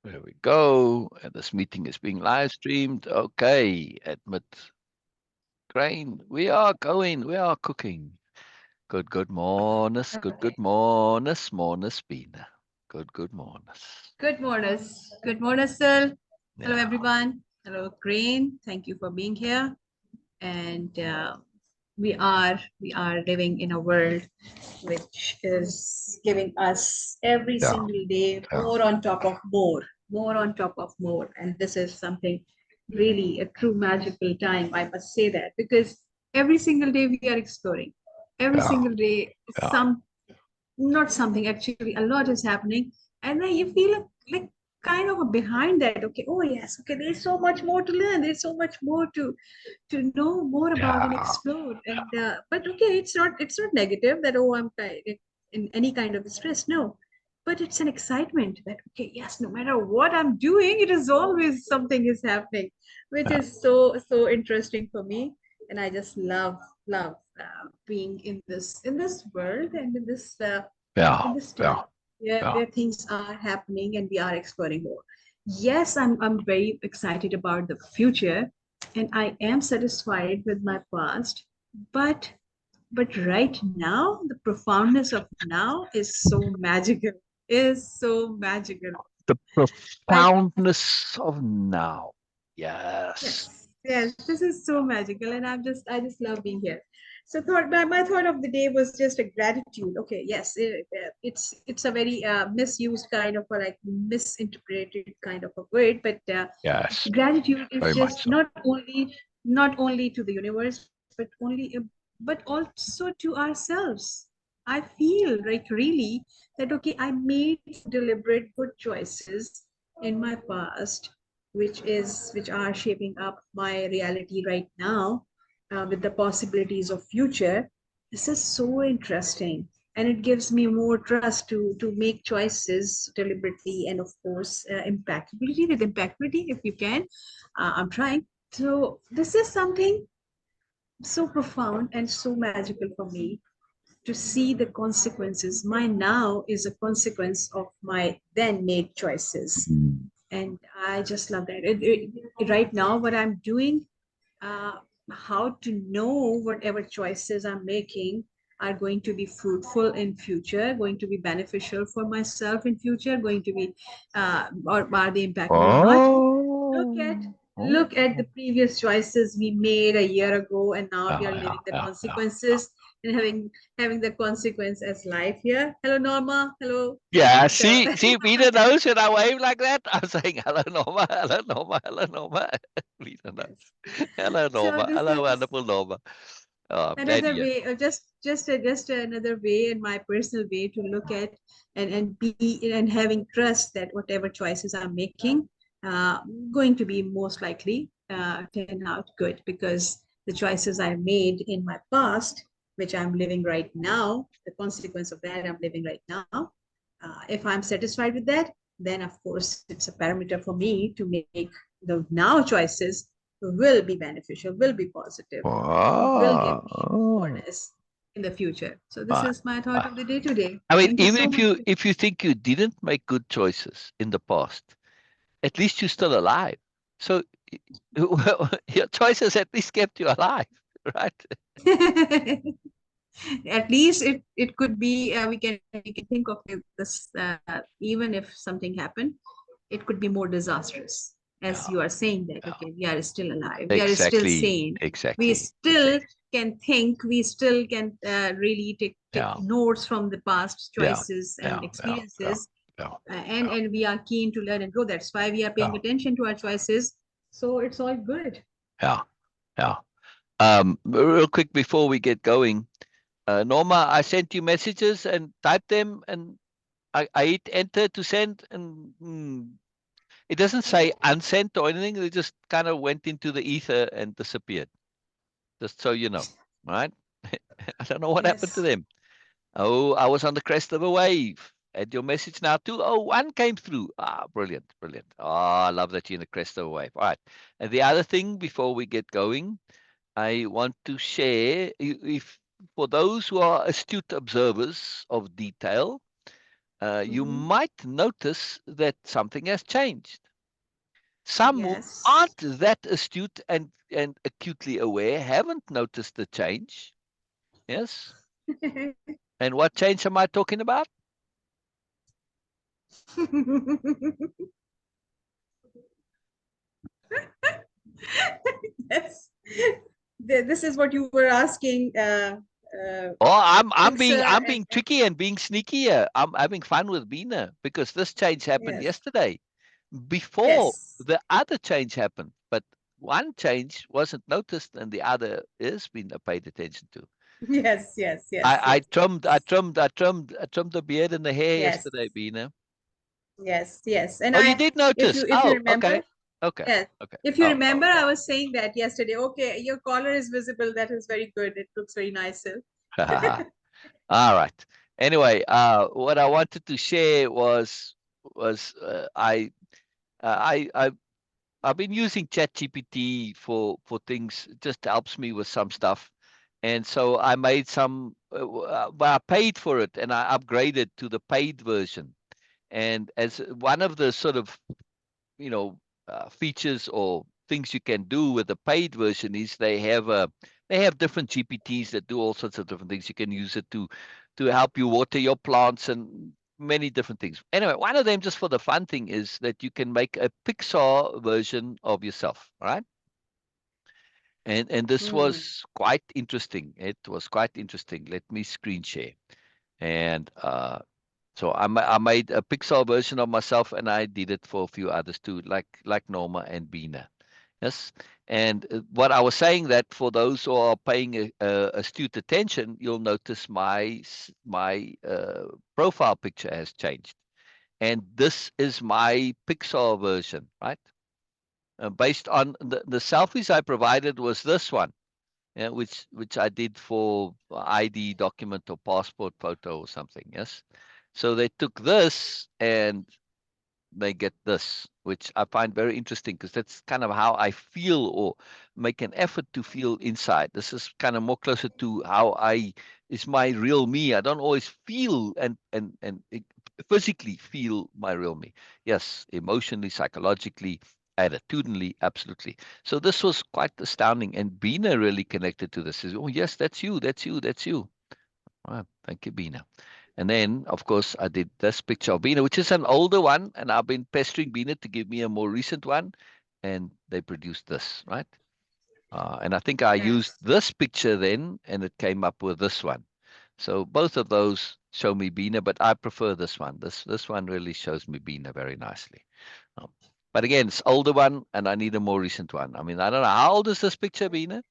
There we go. And this meeting is being live streamed. Okay, admit grain. We are going. We are cooking. Good mornings. All Good right. mornings. Mornings, Beena. Good mornings. Good morning. Good morning, Syl. Hello, Yeah. everyone. Hello, Crane. Thank you for being here. And we are living in a world which is giving us every Yeah. single day Yeah. more on top of more, more on top of more. And this is something really a true magical time. I must say that because every single day we are exploring. Every Yeah. single day, Yeah. some not something actually a lot is happening and then you feel like kind of a behind that. Okay, oh yes, okay, there's so much more to learn, there's so much more to know more about and Yeah. explore. And but okay, it's not negative that, oh, I'm in any kind of stress, no, but it's an excitement that, okay, yes, no matter what I'm doing, it is always something is happening, which Yeah. is so interesting for me. And I just love being in this world and Yeah. in this Yeah. time, where, Yeah. where things are happening and we are exploring more. Yes, I'm very excited about the future and I am satisfied with my past, but right now, the profoundness of now is so magical. The Like, profoundness of now. Yes. yes, this is so magical, and I just love being here. So my thought of the day was just a gratitude. Okay, yes, it's a very misused kind of, or like misinterpreted kind of a word, but Yes. gratitude is Very much just so. not only to the universe, but also to ourselves. I feel like really that, okay, I made deliberate good choices in my past, which are shaping up my reality right now, with the possibilities of future. This is so interesting, and it gives me more trust to make choices deliberately, and of course, impeccability if you can. I'm trying. So this is something so profound and so magical for me, to see the consequences. My now is a consequence of my then made choices. Mm. And I just love that. Right now, what I'm doing, uh, how to know whatever choices I'm making are going to be fruitful in future, going to be beneficial for myself in future, going to be, or are they impeccable or not? Look at Oh. look at Oh. the previous choices we made a year ago, and now we Yeah. are Yeah. living the Yeah. Yeah. consequences and having the consequence as life here. Hello, Norma. Hello. Yeah, So see, Peter knows when I wave like that. I'm saying, hello, Norma, hello, Norma, hello, Norma. Peter knows. Hello, so Norma, this hello, is wonderful Norma. Oh, I'm glad another you're here. way, just another way, in my personal way, to look at and be and having trust that whatever choices I'm making, uh, going to be most likely turn out good, because the choices I made in my past, which I'm living right now, the consequence of that I'm living right now. If I'm satisfied with that, then of course it's a parameter for me to make the now choices will be beneficial, will be positive, will give me Oh. moreness in the future. So this Ah, is my thought ah. of the day today. I mean, Thank you even so much. if you think you didn't make good choices in the past, at least you're still alive. So your choices at least kept you alive, right? At least it could be, we can think of it this, even if something happened, it could be more disastrous, as Yeah, you are saying that, yeah. okay, we are still alive, we are still Exactly, sane, we exactly, still exactly. can think, we still can really take Yeah, notes from the past yeah, choices yeah, and yeah, yeah, experiences, yeah, and we are keen to learn and grow. That's why we are yeah, paying attention to our choices. So it's all good. yeah, yeah. Real quick before we get going, Norma, I sent you messages and typed them, and I hit enter to send, and it doesn't say unsent or anything. It just kind of went into the ether and disappeared. Just so you know, right? I don't know what happened to Yes. them. Oh, I was on the crest of a wave. And your message now too. Oh, one came through. Ah, brilliant, brilliant. Oh, I love that you're in the crest of a wave. All right. And the other thing before we get going, I want to share, if for those who are astute observers of detail, you Mm-hmm. might notice that something has changed. Some who Yes. aren't that astute and acutely aware haven't noticed the change. Yes. And what change am I talking about? Yes. This is what you were asking, Oh, Pixar I'm and being tricky and being sneaky here. I'm having fun with Beena because this change happened yes, yesterday before yes, the other change happened. But one change wasn't noticed and the other is being paid attention to. yes, yes, yes, yes, I trimmed the beard and the hair yes, yesterday, Beena. yes, yes. And Oh, you did notice. if you Oh, remember, okay. Okay. yes, Okay. if you Oh, remember, okay. I was saying that yesterday. Okay, your collar is visible. That is very good. It looks very nice, Syl. All right. Anyway, what I wanted to share was I I've been using Chat GPT for things. It just helps me with some stuff, and so I made some. Well, I paid for it and I upgraded to the paid version. And as one of the sort of you know features or things you can do with the paid version is they have different GPTs that do all sorts of different things. You can use it to help you water your plants and many different things. Anyway, one of them just for the fun thing is that you can make a Pixar version of yourself, right? And this Hmm. was quite interesting. It was quite interesting. Let me screen share. And so I made a Pixar version of myself, and I did it for a few others too, like Norma and Beena. Yes, and what I was saying that for those who are paying astute attention, you'll notice my profile picture has changed, and this is my Pixar version, right? Based on the selfies I provided was this one, yeah, which I did for ID document or passport photo or something. Yes, so they took this and they get this, which I find very interesting because that's kind of how I feel or make an effort to feel inside. This is kind of more closer to how I is my real me. I don't always feel physically feel my real me. Yes, emotionally, psychologically, attitudinally, absolutely. So this was quite astounding, and Beena really connected to this. Says, "Oh yes, that's you, that's you, that's you." Wow, thank you, Beena. And then, of course, I did this picture of Beena, which is an older one, and I've been pestering Beena to give me a more recent one, and they produced this, right? And I think I used Yes. this picture then, and it came up with this one. So both of those show me Beena, but I prefer this one. This one really shows me Beena very nicely. Um, but again, it's older one, and I need a more recent one. I mean, I don't know how old is this picture, Beena?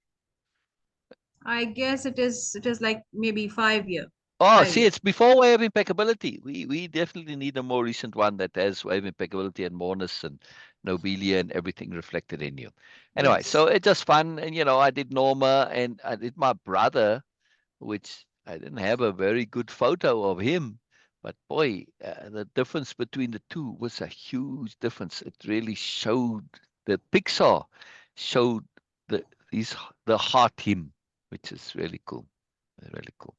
I guess it is like maybe 5 year, Oh, five see, year. it's before Way of Impeccability. We definitely need a more recent one that has Way of Impeccability and Moreness and Nobelia and everything reflected in you. Anyway, so Yes. it's just fun. And, I did Norma and I did my brother, which I didn't have a very good photo of him. But boy, the difference between the two was a huge difference. It really showed the Pixar showed the these the heart him, which is really cool. Really cool.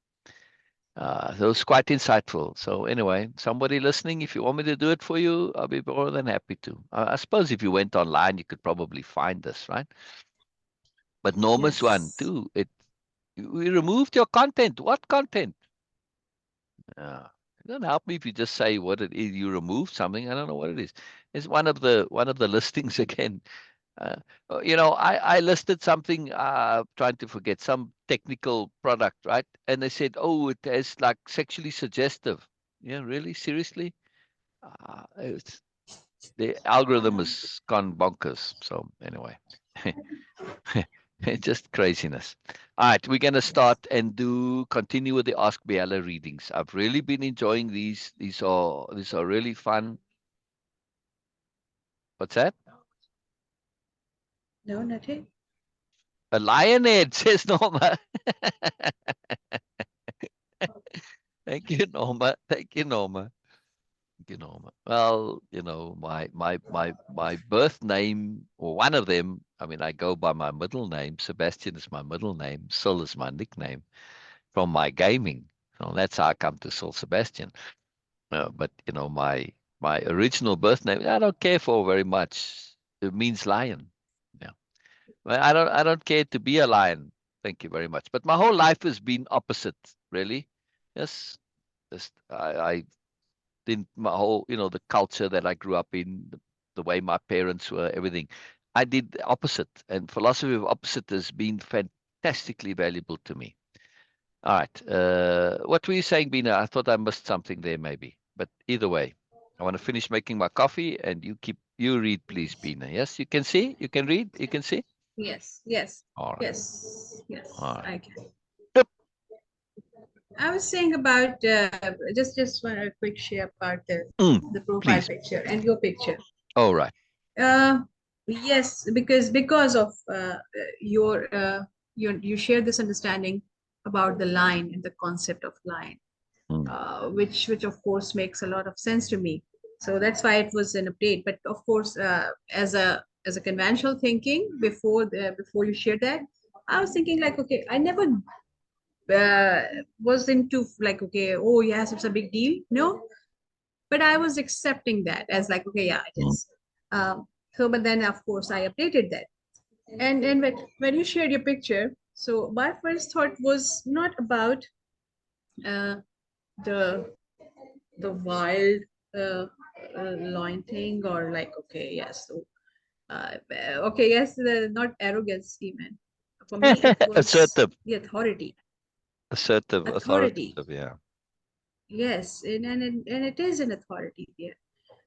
So it was quite insightful. So anyway, somebody listening, if you want me to do it for you, I'll be more than happy to. I suppose if you went online, you could probably find this, right? But Norma's one Yes. too. We removed your content. What content? It doesn't help me if you just say what it is. You removed something. I don't know what it is. It's one of the listings again. Uh, I listed something, trying to forget some technical product, right? And they said, oh, it is like sexually suggestive. Yeah, really? Seriously? The algorithm has gone bonkers. So anyway, it's just craziness. All right, we're gonna Yes. start and continue with the Ask Biella readings. I've really been enjoying these. These are really fun. What's that? No, nothing. A lionhead, says Norma. Thank you, Norma. Thank you, Norma. Well, my birth name, or one of them, I mean, I go by my middle name. Sebastian is my middle name. Syl is my nickname from my gaming. So that's how I come to Syl Sabastian. But my original birth name, I don't care for very much. It means lion. Yeah. Well, I don't care to be a lion. Thank you very much. But my whole life has been opposite, really. Yes. Just I didn't my whole, the culture that I grew up in, the way my parents were, everything. I did the opposite. And philosophy of opposite has been fantastically valuable to me. All right. What were you saying, Beena? I thought I missed something there, maybe. But either way, I want to finish making my coffee, and you read, please, Beena. Yes, you can see, you can read, you can see. Yes, yes, All right. yes, All yes, right. I can. Yep. I was saying about just want a quick share about the profile Please. picture and your picture. All right. Uh, yes, because of you share this understanding about the line and the concept of line, Mm, which of course makes a lot of sense to me. So that's why it was an update. But of course, as a conventional thinking before you share that, I was thinking like, okay, I never uh, was into like, okay, oh yes, it's a big deal. No, but I was accepting that as like, okay, yeah, it is. mm. So, but then of course I updated that, and when you shared your picture, so my first thought was not about uh, the the wild uh, loin thing or like, okay, yes, so okay, yes, not arrogance even. For me, it was Assertive, the authority. assertive, Authority. authoritative. Yeah. Yes, and it is an authority there,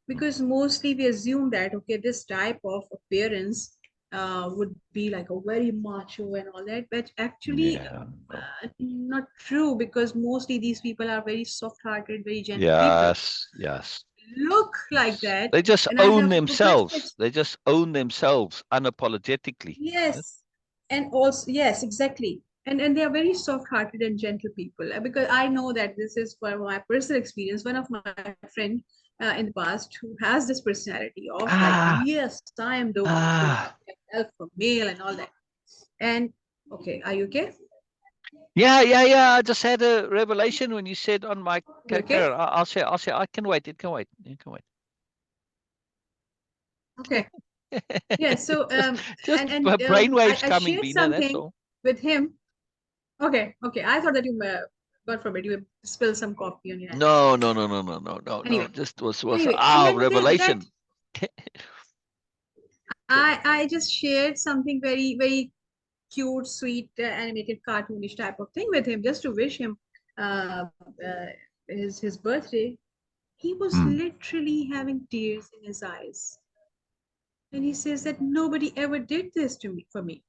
because mostly we assume that okay, this type of appearance would be like a very macho and all that, but actually Yeah. No. not true, because mostly these people are very soft-hearted, very gentle people, Yes. Yes. look like Yes. that, They just and I own have professional themselves. They just own themselves unapologetically. Yes. yes, and also yes, exactly. And they are very soft-hearted and gentle people. Because I know that this is for my personal experience. One of my friend in the past who has this personality of like, Ah, yes, I am the one who ah. alpha male and all that. And okay, are you okay? Yeah, yeah, yeah. I just had a revelation when you said on my You okay? character. I'll say, I'll say, I can wait. It can wait. It can wait. Okay. Yeah. So Just and brainwaves I coming, shared Beena. That's something all. with him. Okay. Okay. I thought that you, God forbid, you spill some coffee on your hand or No, something. no, no, no, no, no, no, no. Anyway, Just was anyway, and then that revelation. I just shared something very very cute, sweet, animated, cartoonish type of thing with him just to wish him uh, uh, his birthday. He was Mm. literally having tears in his eyes, and he says that nobody ever did this to me for me,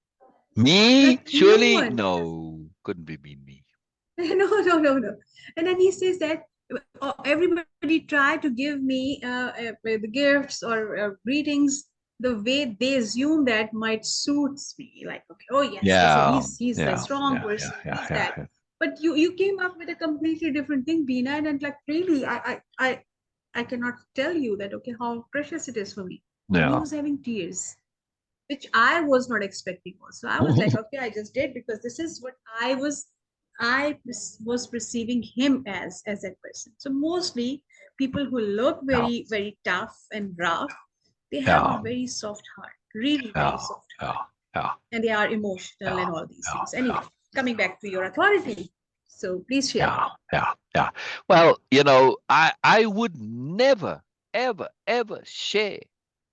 Me? like no Surely? one. No, couldn't be me. No, no, no, no. And then he says that everybody tried to give me the gifts or greetings the way they assume that might suits me. Like, okay, oh yes, so Yeah, he's a yeah, strong yeah, yeah, person. yeah, He's yeah, that. yeah. But you came up with a completely different thing, Beena, and then like really, I cannot tell you that okay how precious it is for me. He Yeah. was having tears, which I was not expecting also. I was like, okay, I just did because this is what I was perceiving him as that person. So mostly people who look Yeah, very, very tough and rough, they have a yeah, very soft heart, really very yeah, soft heart. yeah, yeah, And they are emotional yeah, and all these yeah, things. Anyway, yeah, coming back to your authority. So please share. yeah, yeah, yeah. Well, I would never, ever, ever share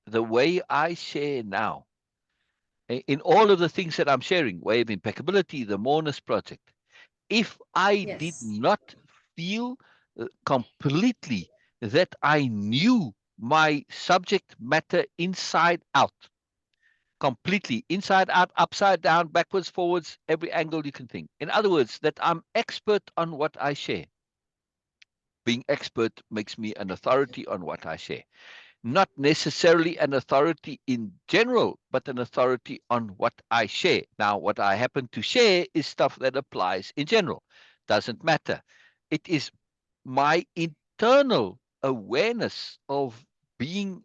the way I share now. In all of the things that I'm sharing, Way of Impeccability, the Moreness Project, if I did Yes. not feel completely that I knew my subject matter inside out, completely inside out, upside down, backwards, forwards, every angle you can think. In other words, that I'm expert on what I share. Being expert makes me an authority on what I share. Not necessarily an authority in general, but an authority on what I share. Now, what I happen to share is stuff that applies in general. Doesn't matter. It is my internal awareness of being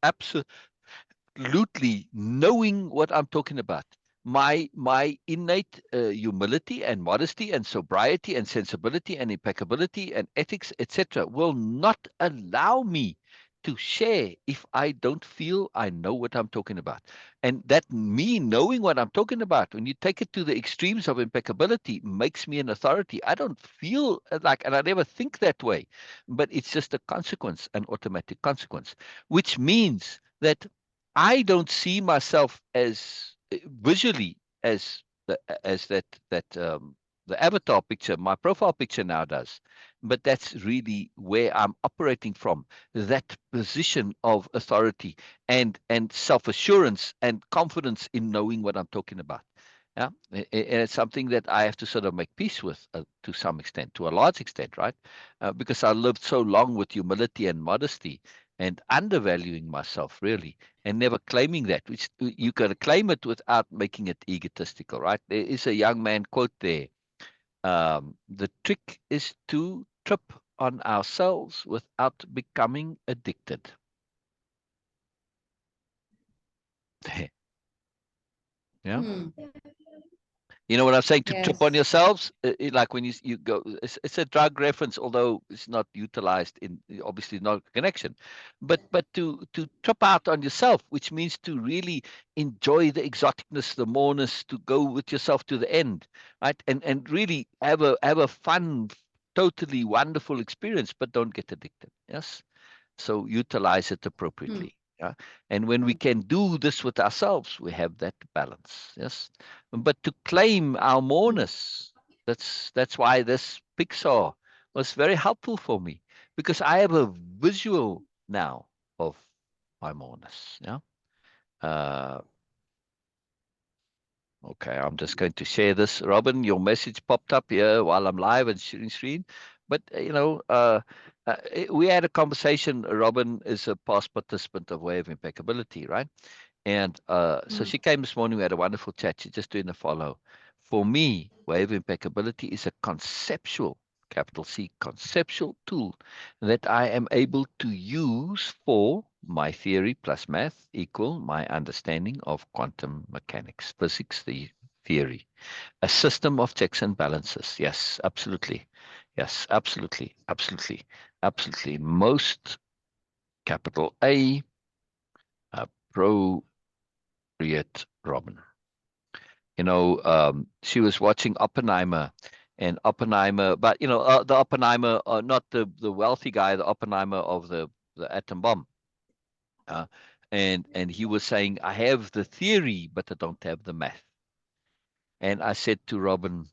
absolutely knowing what I'm talking about. my innate humility and modesty and sobriety and sensibility and impeccability and ethics, etc., will not allow me to share if I don't feel I know what I'm talking about. And that me knowing what I'm talking about, when you take it to the extremes of impeccability, makes me an authority. I don't feel like, and I never think that way, but it's just a consequence, an automatic consequence, which means that I don't see myself as visually as the avatar picture, my profile picture now does. But that's really where I'm operating from, that position of authority and self-assurance and confidence in knowing what I'm talking about. Yeah, and it's something that I have to sort of make peace with to some extent, to a large extent, right? Because I lived so long with humility and modesty and undervaluing myself, really, and never claiming that, which you got to claim it without making it egotistical, right? There is a young man quote there. The trick is to trip on ourselves without becoming addicted. Yeah. Hmm. You know what I'm saying? To trip on Yes. yourselves, like when you go, it's a drug reference, although it's not utilized in, obviously not a connection, but to trip out on yourself, which means to really enjoy the exoticness, the moreness, to go with yourself to the end, right? And really have a fun, totally wonderful experience, but don't get addicted. Yes. So utilize it Hmm. appropriately. Yeah. And when we can do this with ourselves, we have that balance. Yes. But to claim our Hmm. moreness, that's why this Pixar was very helpful for me, because I have a visual now of my moreness. Yeah. Uh, Okay, I'm just going to share this. Robin, your message popped up here while I'm live and sharing screen. But, we had a conversation. Robin is a past participant of Way of Impeccability, right? And so Hmm. she came this morning. We had a wonderful chat. She's just doing a follow. For me, Way of Impeccability is a conceptual, capital C, conceptual tool that I am able to use for my theory plus math equal my understanding of quantum mechanics, physics, the theory, a system of checks and balances. Yes, absolutely. Yes, absolutely. Absolutely. Absolutely. Most capital A, pro Robin. She was watching Oppenheimer, and Oppenheimer, but the Oppenheimer, not the wealthy guy, the Oppenheimer of the atom bomb. Uh, and he was saying, I have the theory, but I don't have the math. And I said to Robin,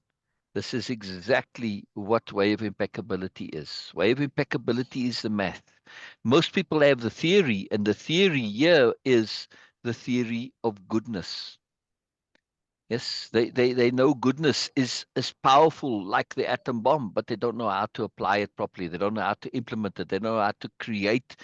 this is exactly what Way of Impeccability is. Way of Impeccability is the math. Most people have the theory, and the theory here is the theory of goodness. Yes, they know goodness is powerful like the atom bomb, but they don't know how to apply it properly. They don't know how to implement it. They don't know how to create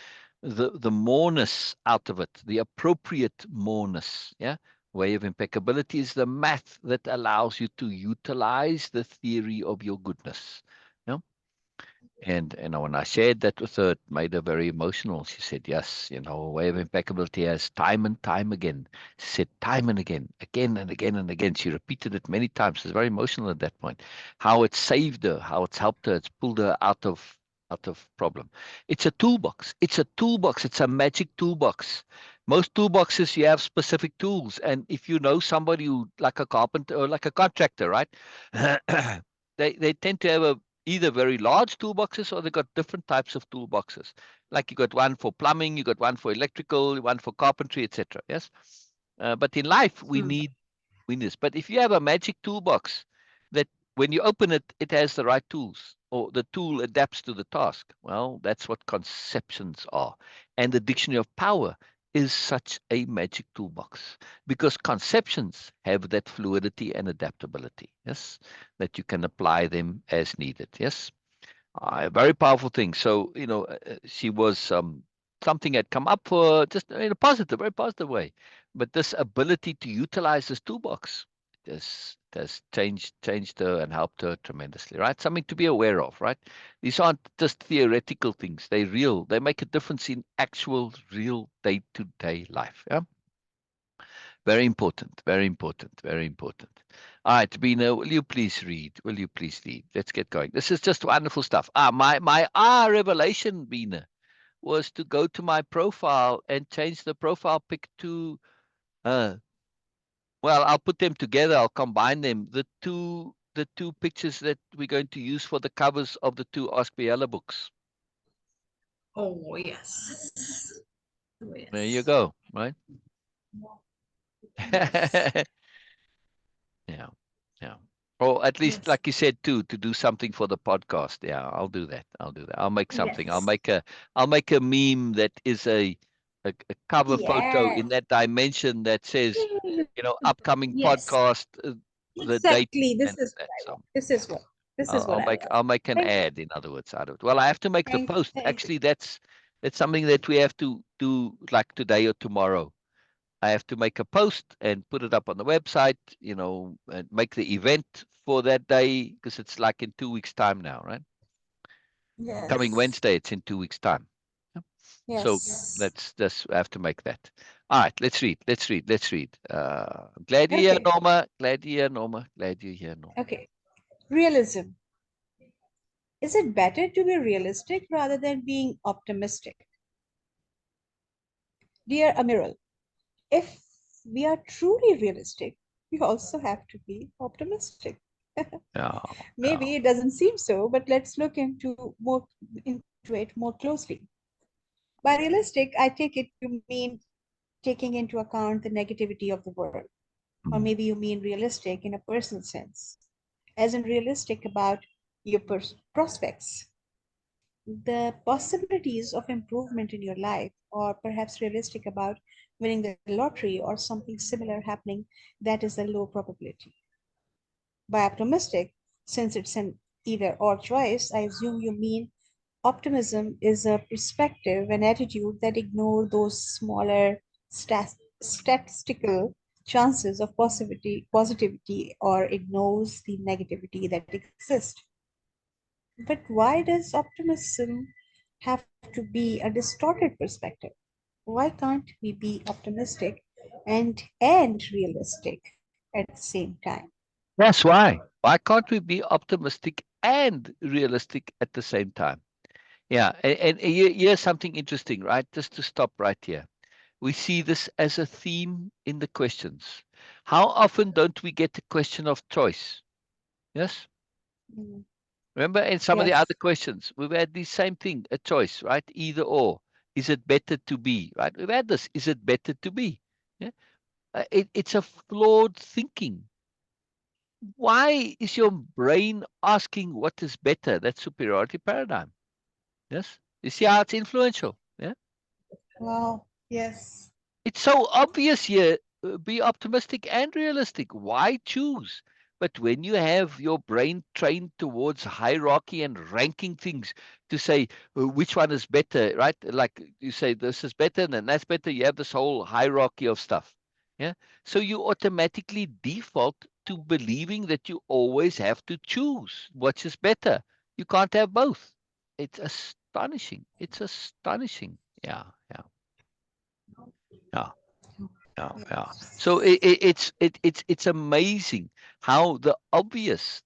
the moreness out of it, the appropriate moreness. Yeah. Way of impeccability is the math that allows you to utilize the theory of your goodness. Yeah. And when I shared that with her, it made her very emotional. She said, "Yes, Way of Impeccability has time and time again." She said, "Time and again and again and again." She repeated it many times. She was very emotional at that point. How it saved her, how it's helped her, it's pulled her out of problem. It's a toolbox. It's a toolbox. It's a magic toolbox. Most toolboxes you have specific tools, and if you know somebody who like a carpenter or like a contractor, right? They tend to have either very large toolboxes or they got different types of toolboxes. Like you got one for plumbing, you got one for electrical, one for carpentry, etc. Yes, but in life we Hmm. need this. But if you have a magic toolbox that when you open it, it has the right tools or the tool adapts to the task. Well, that's what conceptions are. And the dictionary of power is such a magic toolbox because conceptions have that fluidity and adaptability. Yes, that you can apply them as needed. Yes, a very powerful thing. So, she was something had come up for just in a positive, very positive way. But this ability to utilize this toolbox has changed her and helped her tremendously, right? Something to be aware of, right? These aren't just theoretical things. They're real. They make a difference in actual real day-to-day life. Yeah. Very important, very important, very important. All right, Beena, will you please read? Will you please read? Let's get going. This is just wonderful stuff. My revelation, Beena, was to go to my profile and change the profile pic to uh well, I'll put them together, I'll combine them. The two pictures that we're going to use for the covers of the two Ask Biella books. Oh, yes. Oh, There you yes. go, right? Yes. Yeah, yeah. Or at least, Yes. like you said, too, to do something for the podcast. Yeah, I'll do that. I'll do that. I'll make something. Yes. I'll make a meme that is a cover photo Yes. in that dimension that says, upcoming Yes. podcast, the date, Exactly. This and is what that. I want. So This is what. This I'll, is what I'll I make want. I'll make an Thank you. ad, in other words, out of it. Well, I have to make the Thank you. post. Thank you. Actually, that's something that we have to do like today or tomorrow. I have to make a post and put it up on the website, and make the event for that day because it's like in 2 weeks' time now, right? Coming Yes. Wednesday, it's in 2 weeks' time. Yeah. So Yes. that's I have to make that. All right, let's read. Let's read. Let's read. Glad you're here, Okay. Norma. Glad you're here, Norma. Glad you're here, Norma. Okay. Realism. Is it better to be realistic rather than being optimistic? Dear Amiral, if we are truly realistic, we also have to be optimistic. Yeah, yeah. Maybe it doesn't seem so, but let's look into it more closely. By realistic, I take it you mean taking into account the negativity of the world, or Mm. maybe you mean realistic in a personal sense, as in realistic about your prospects, the possibilities of improvement in your life, or perhaps realistic about winning the lottery or something similar happening that is a low probability. By optimistic, since it's an either or choice, I assume you mean optimism is a perspective, an attitude that ignore those smaller statistical chances of positivity or ignores the negativity that exists. But why does optimism have to be a distorted perspective? Why can't we be optimistic and realistic at the same time? That's why. Why can't we be optimistic and realistic at the same time? Yeah, and here's something interesting, right? Just to stop right here. We see this as a theme in the questions. How often don't we get the question of choice? Yes? Mm, Remember in some of the yes. other questions, we've had the same thing, a choice, right? Either or. Is it better to be, right? We've had this. Is it better to be? Yeah? It's a flawed thinking. Why is your brain asking what is better? That superiority paradigm. Yes? You see how it's influential? Yeah? Wow. Yes. It's so obvious here. Be optimistic and realistic. Why choose? But when you have your brain trained towards hierarchy and ranking things to say which one is better, right? Like you say, this is better and then that's better. You have this whole hierarchy of stuff. Yeah. So you automatically default to believing that you always have to choose which is better. You can't have both. It's astonishing. It's astonishing. Yeah. Yeah. Yeah. Yeah, yeah. So it's amazing how the obvious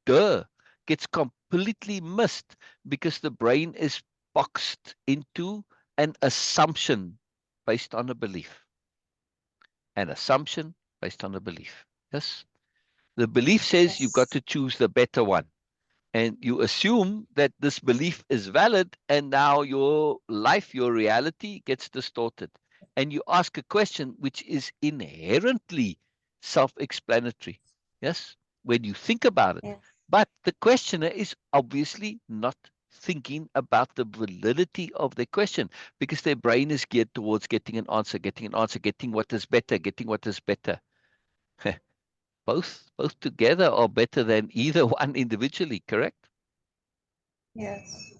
duh gets completely missed because the brain is boxed into an assumption based on a belief. An assumption based on a belief. Yes. The belief says you've got Yes. to choose the better one, and you assume that this belief is valid, and now your life, your reality gets distorted, and you ask a question which is inherently self-explanatory. Yes, when you think about it, Yes. but the questioner is obviously not thinking about the validity of the question because their brain is geared towards getting an answer, getting what is better, getting what is better. Both together are better than either one individually, correct? Yes.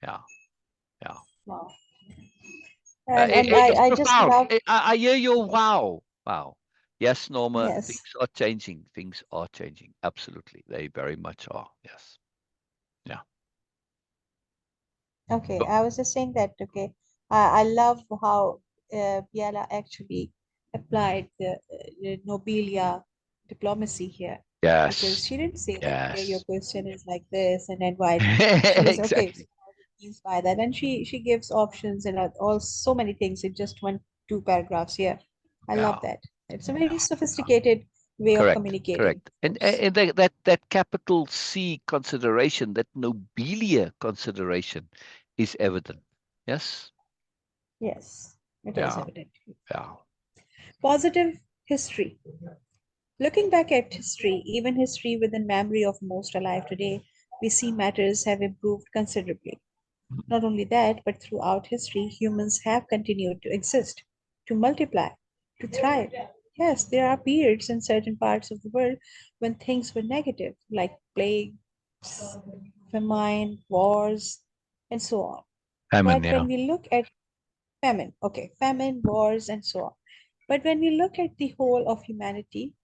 Yeah, yeah. Wow. And It's I just profound. love, I hear your wow. Wow. Yes, Norma, things yes. are changing. Things are changing. Absolutely. They very much are. Yes. Yeah. Okay, Go. I was just saying that, okay, I love how Biella actually applied the Nobelia diplomacy here, because Yes. she didn't say that, okay, your Yes. question is like this, and then why. She was okay, so Exactly. what it means by that, and she gives options and all so many things in just one two paragraphs here. I love Yeah. that. It's a Yeah. very sophisticated way of Correct. communicating, Correct. of course. And that capital C consideration, that nobelia consideration, is evident. Yes. Yes, it is Yeah. evident. Yeah. Positive history. Looking back at history, even history within memory of most alive today, we see matters have improved considerably. Not only that, but throughout history, humans have continued to exist, to multiply, to thrive. Yes, there are periods in certain parts of the world when things were negative, like plagues, famine, wars, and so on. Famine. But Yeah. when we look at famine, wars, and so on. But when we look at the whole of humanity,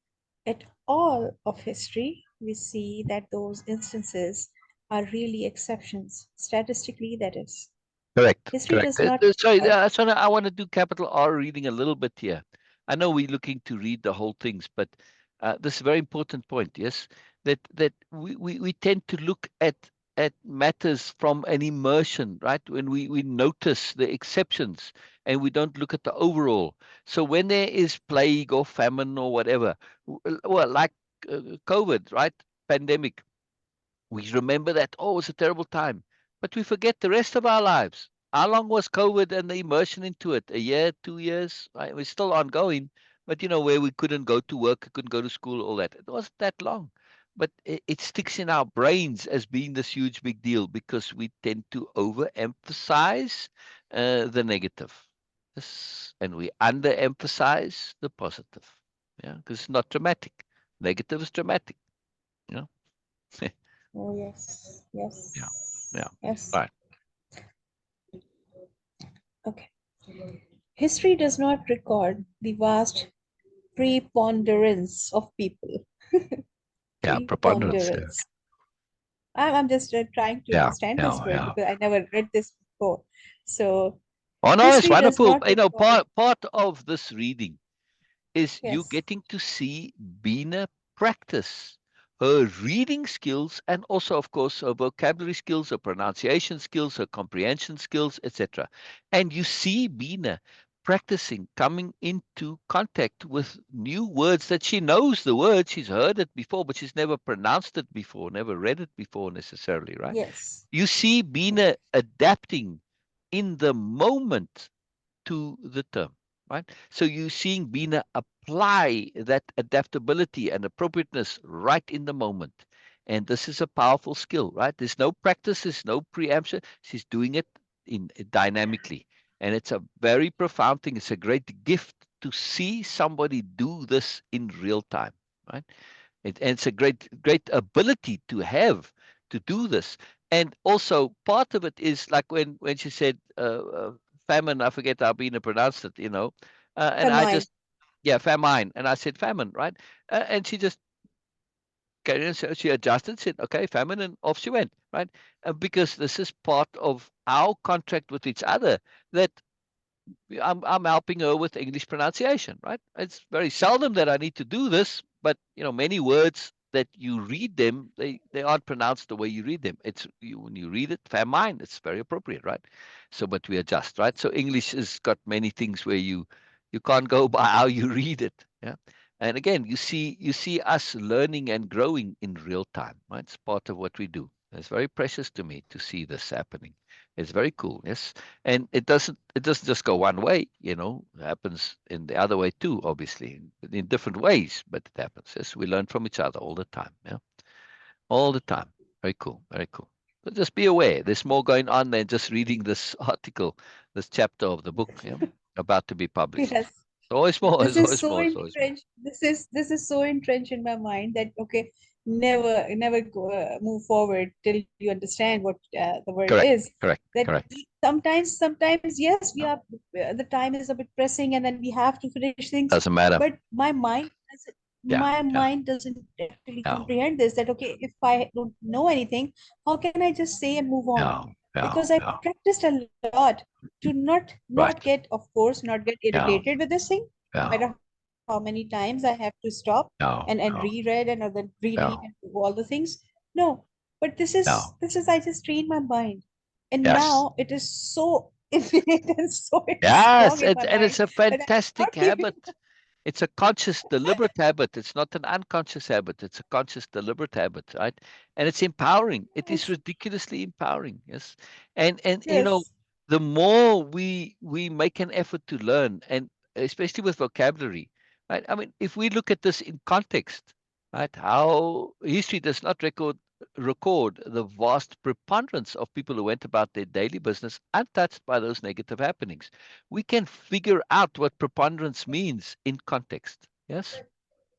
at all of history, we see that those instances are really exceptions, statistically, that is. Correct, History correct. does not Sorry, record. that's what I want to do capital R reading a little bit here. I know we're looking to read the whole things, but this is a very important point, yes, that we tend to look at matters from an immersion, right? When we notice the exceptions and we don't look at the overall. So when there is plague or famine or whatever, well, like COVID, right? Pandemic, we remember that, oh, it's a terrible time, but we forget the rest of our lives. How long was COVID and the immersion into it? A year, 2 years? Right? It was still ongoing, but where we couldn't go to work, couldn't go to school, all that. It wasn't that long. But it sticks in our brains as being this huge big deal because we tend to overemphasize the negative. Yes, and we underemphasize the positive. Yeah, because it's not dramatic. Negative is dramatic. You know? Oh, yes, Yeah. Yeah. yes, yes. Right. Okay. History does not record the vast preponderance of people. Yeah. Preponderance. Yeah. Preponderance. I'm just trying to Yeah. understand this Yeah. word Yeah. because I never read this before. So, Oh no, it's history does wonderful. not record. Part of this reading is you Yes, getting to see Beena practice her reading skills and also, of course, her vocabulary skills, her pronunciation skills, her comprehension skills, etc. And you see Beena practicing, coming into contact with new words that she knows the word, she's heard it before, but she's never pronounced it before, never read it before necessarily, right? yes, You see Beena adapting in the moment to the term, right? So you're seeing Beena apply that adaptability and appropriateness right in the moment. And this is a powerful skill, right? There's no practice, there's no preemption. She's doing it in dynamically. And it's a very profound thing. It's a great gift to see somebody do this in real time, right? And it's a great ability to have to do this. And also part of it is like when she said famine, I forget how Bina pronounced it, and I famine. just, yeah, famine, and I said famine, right? And she just so she adjusted, said okay, famine, and off she went, right? Because this is part of our contract with each other, that I'm helping her with English pronunciation, right? It's very seldom that I need to do this, but many words that you read them, they aren't pronounced the way you read them. When you read it, famine, it's very appropriate, right? So, but we adjust, right? So English has got many things where you can't go by how you read it, yeah. And again, you see us learning and growing in real time, right? It's part of what we do. It's very precious to me to see this happening. It's very cool, yes. And it doesn't just go one way, it happens in the other way too, obviously, in different ways, but it happens. Yes, we learn from each other all the time. Yeah, all the time. Very cool, very cool. But just be aware, there's more going on than just reading this article, this chapter of the book, yeah, about to be published. Yes. There's always more, This there's is always so more, there's always more. entrenched. This is so entrenched in my mind that okay, never go, move forward till you understand what the word Correct, is. correct, That correct. sometimes yes, we Yeah. are the time is a bit pressing, and then we have to finish things. Doesn't matter. But Yeah, my yeah, mind doesn't actually yeah, comprehend this. That okay, if I don't know anything, how can I just say and move on? yeah. yeah, because I yeah, practiced a lot to not right, get, of course, not get yeah, irritated with this thing, no yeah, matter how many times I have to stop and yeah, reread yeah, and then reread and yeah, do all the things. No, but yeah. this is I just trained my mind, and Yes. now it is so infinite and so Yes, strong in my and mind it's a that I'm fantastic not even. habit. It's a conscious, deliberate habit. It's not an unconscious habit. It's a conscious, deliberate habit, right? And it's empowering. It is Yes, ridiculously empowering. Yes, and yes, the more we make an effort to learn, and especially with vocabulary, right? I mean, if we look at this in context, right? How history does not record the vast preponderance of people who went about their daily business untouched by those negative happenings. We can figure out what preponderance means in context. Yes,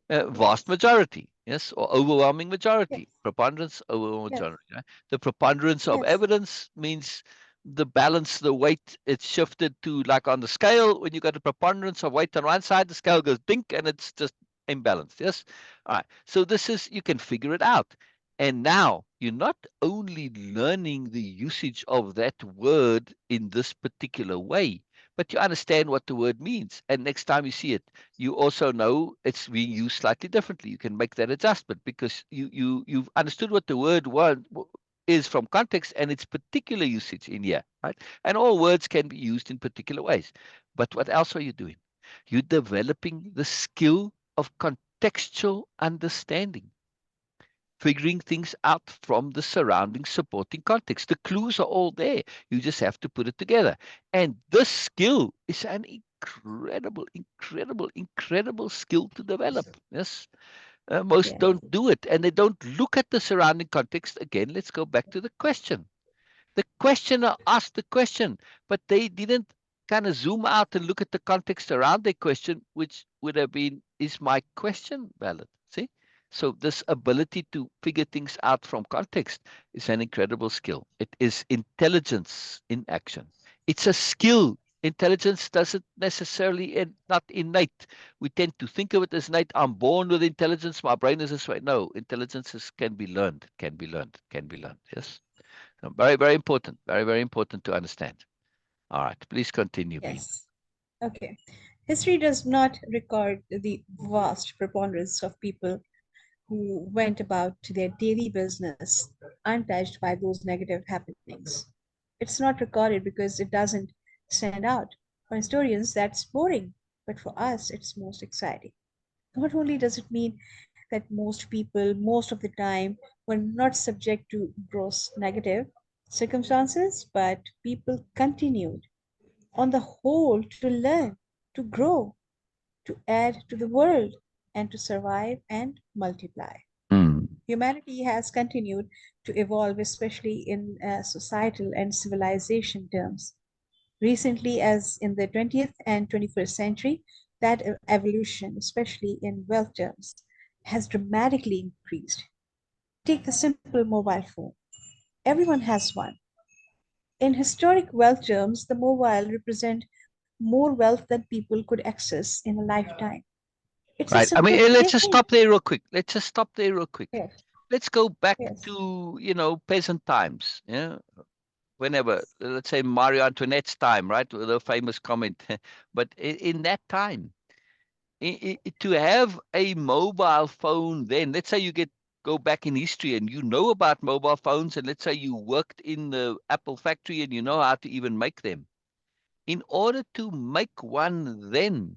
vast yes, majority, yes, or overwhelming yes, majority, preponderance, overwhelming yes, majority. Right? The preponderance of yes, evidence means the balance, the weight, it's shifted to, like on the scale, when you got a preponderance of weight on one side, the scale goes dink and it's just imbalanced. Yes. All right. So this is, you can figure it out. And now you're not only learning the usage of that word in this particular way, but you understand what the word means. And next time you see it, you also know it's being used slightly differently. You can make that adjustment because you've understood what the word is from context and its particular usage in here, right? And all words can be used in particular ways. But what else are you doing? You're developing the skill of contextual understanding, figuring things out from the surrounding supporting context. The clues are all there. You just have to put it together. And this skill is an incredible, incredible, incredible skill to develop. Yes. Most yes, don't do it and they don't look at the surrounding context. Again, let's go back to the question. The questioner asked the question, but they didn't kind of zoom out and look at the context around their question, which would have been, is my question valid? See? So this ability to figure things out from context is an incredible skill. It is intelligence in action. It's a skill. Intelligence doesn't necessarily not innate. We tend to think of it as innate. I'm born with intelligence. My brain is this way. No, intelligence can be learned. Can be learned. Can be learned. Yes. So very, very important. Very, very important to understand. All right. Please continue, Bean. yes. Okay. History does not record the vast preponderance of people who went about their daily business untouched by those negative happenings. It's not recorded because it doesn't stand out. For historians, that's boring, but for us, it's most exciting. Not only does it mean that most people, most of the time, were not subject to gross negative circumstances, but people continued, on the whole, to learn, to grow, to add to the world, and to survive and multiply. Mm. Humanity has continued to evolve, especially in societal and civilization terms. Recently, as in the 20th and 21st century, that evolution, especially in wealth terms, has dramatically increased. Take the simple mobile phone. Everyone has one. In historic wealth terms, the mobile represent more wealth than people could access in a lifetime. It's a Right. I simple mean, let's just thing. stop there real quick. Let's just stop there real quick. Yes, Let's go back yes, to, peasant times. Yeah. Whenever, let's say Marie Antoinette's time, right? With her famous comment. But in that time, to have a mobile phone then, let's say you go back in history and you know about mobile phones, and let's say you worked in the Apple factory and you know how to even make them. In order to make one, then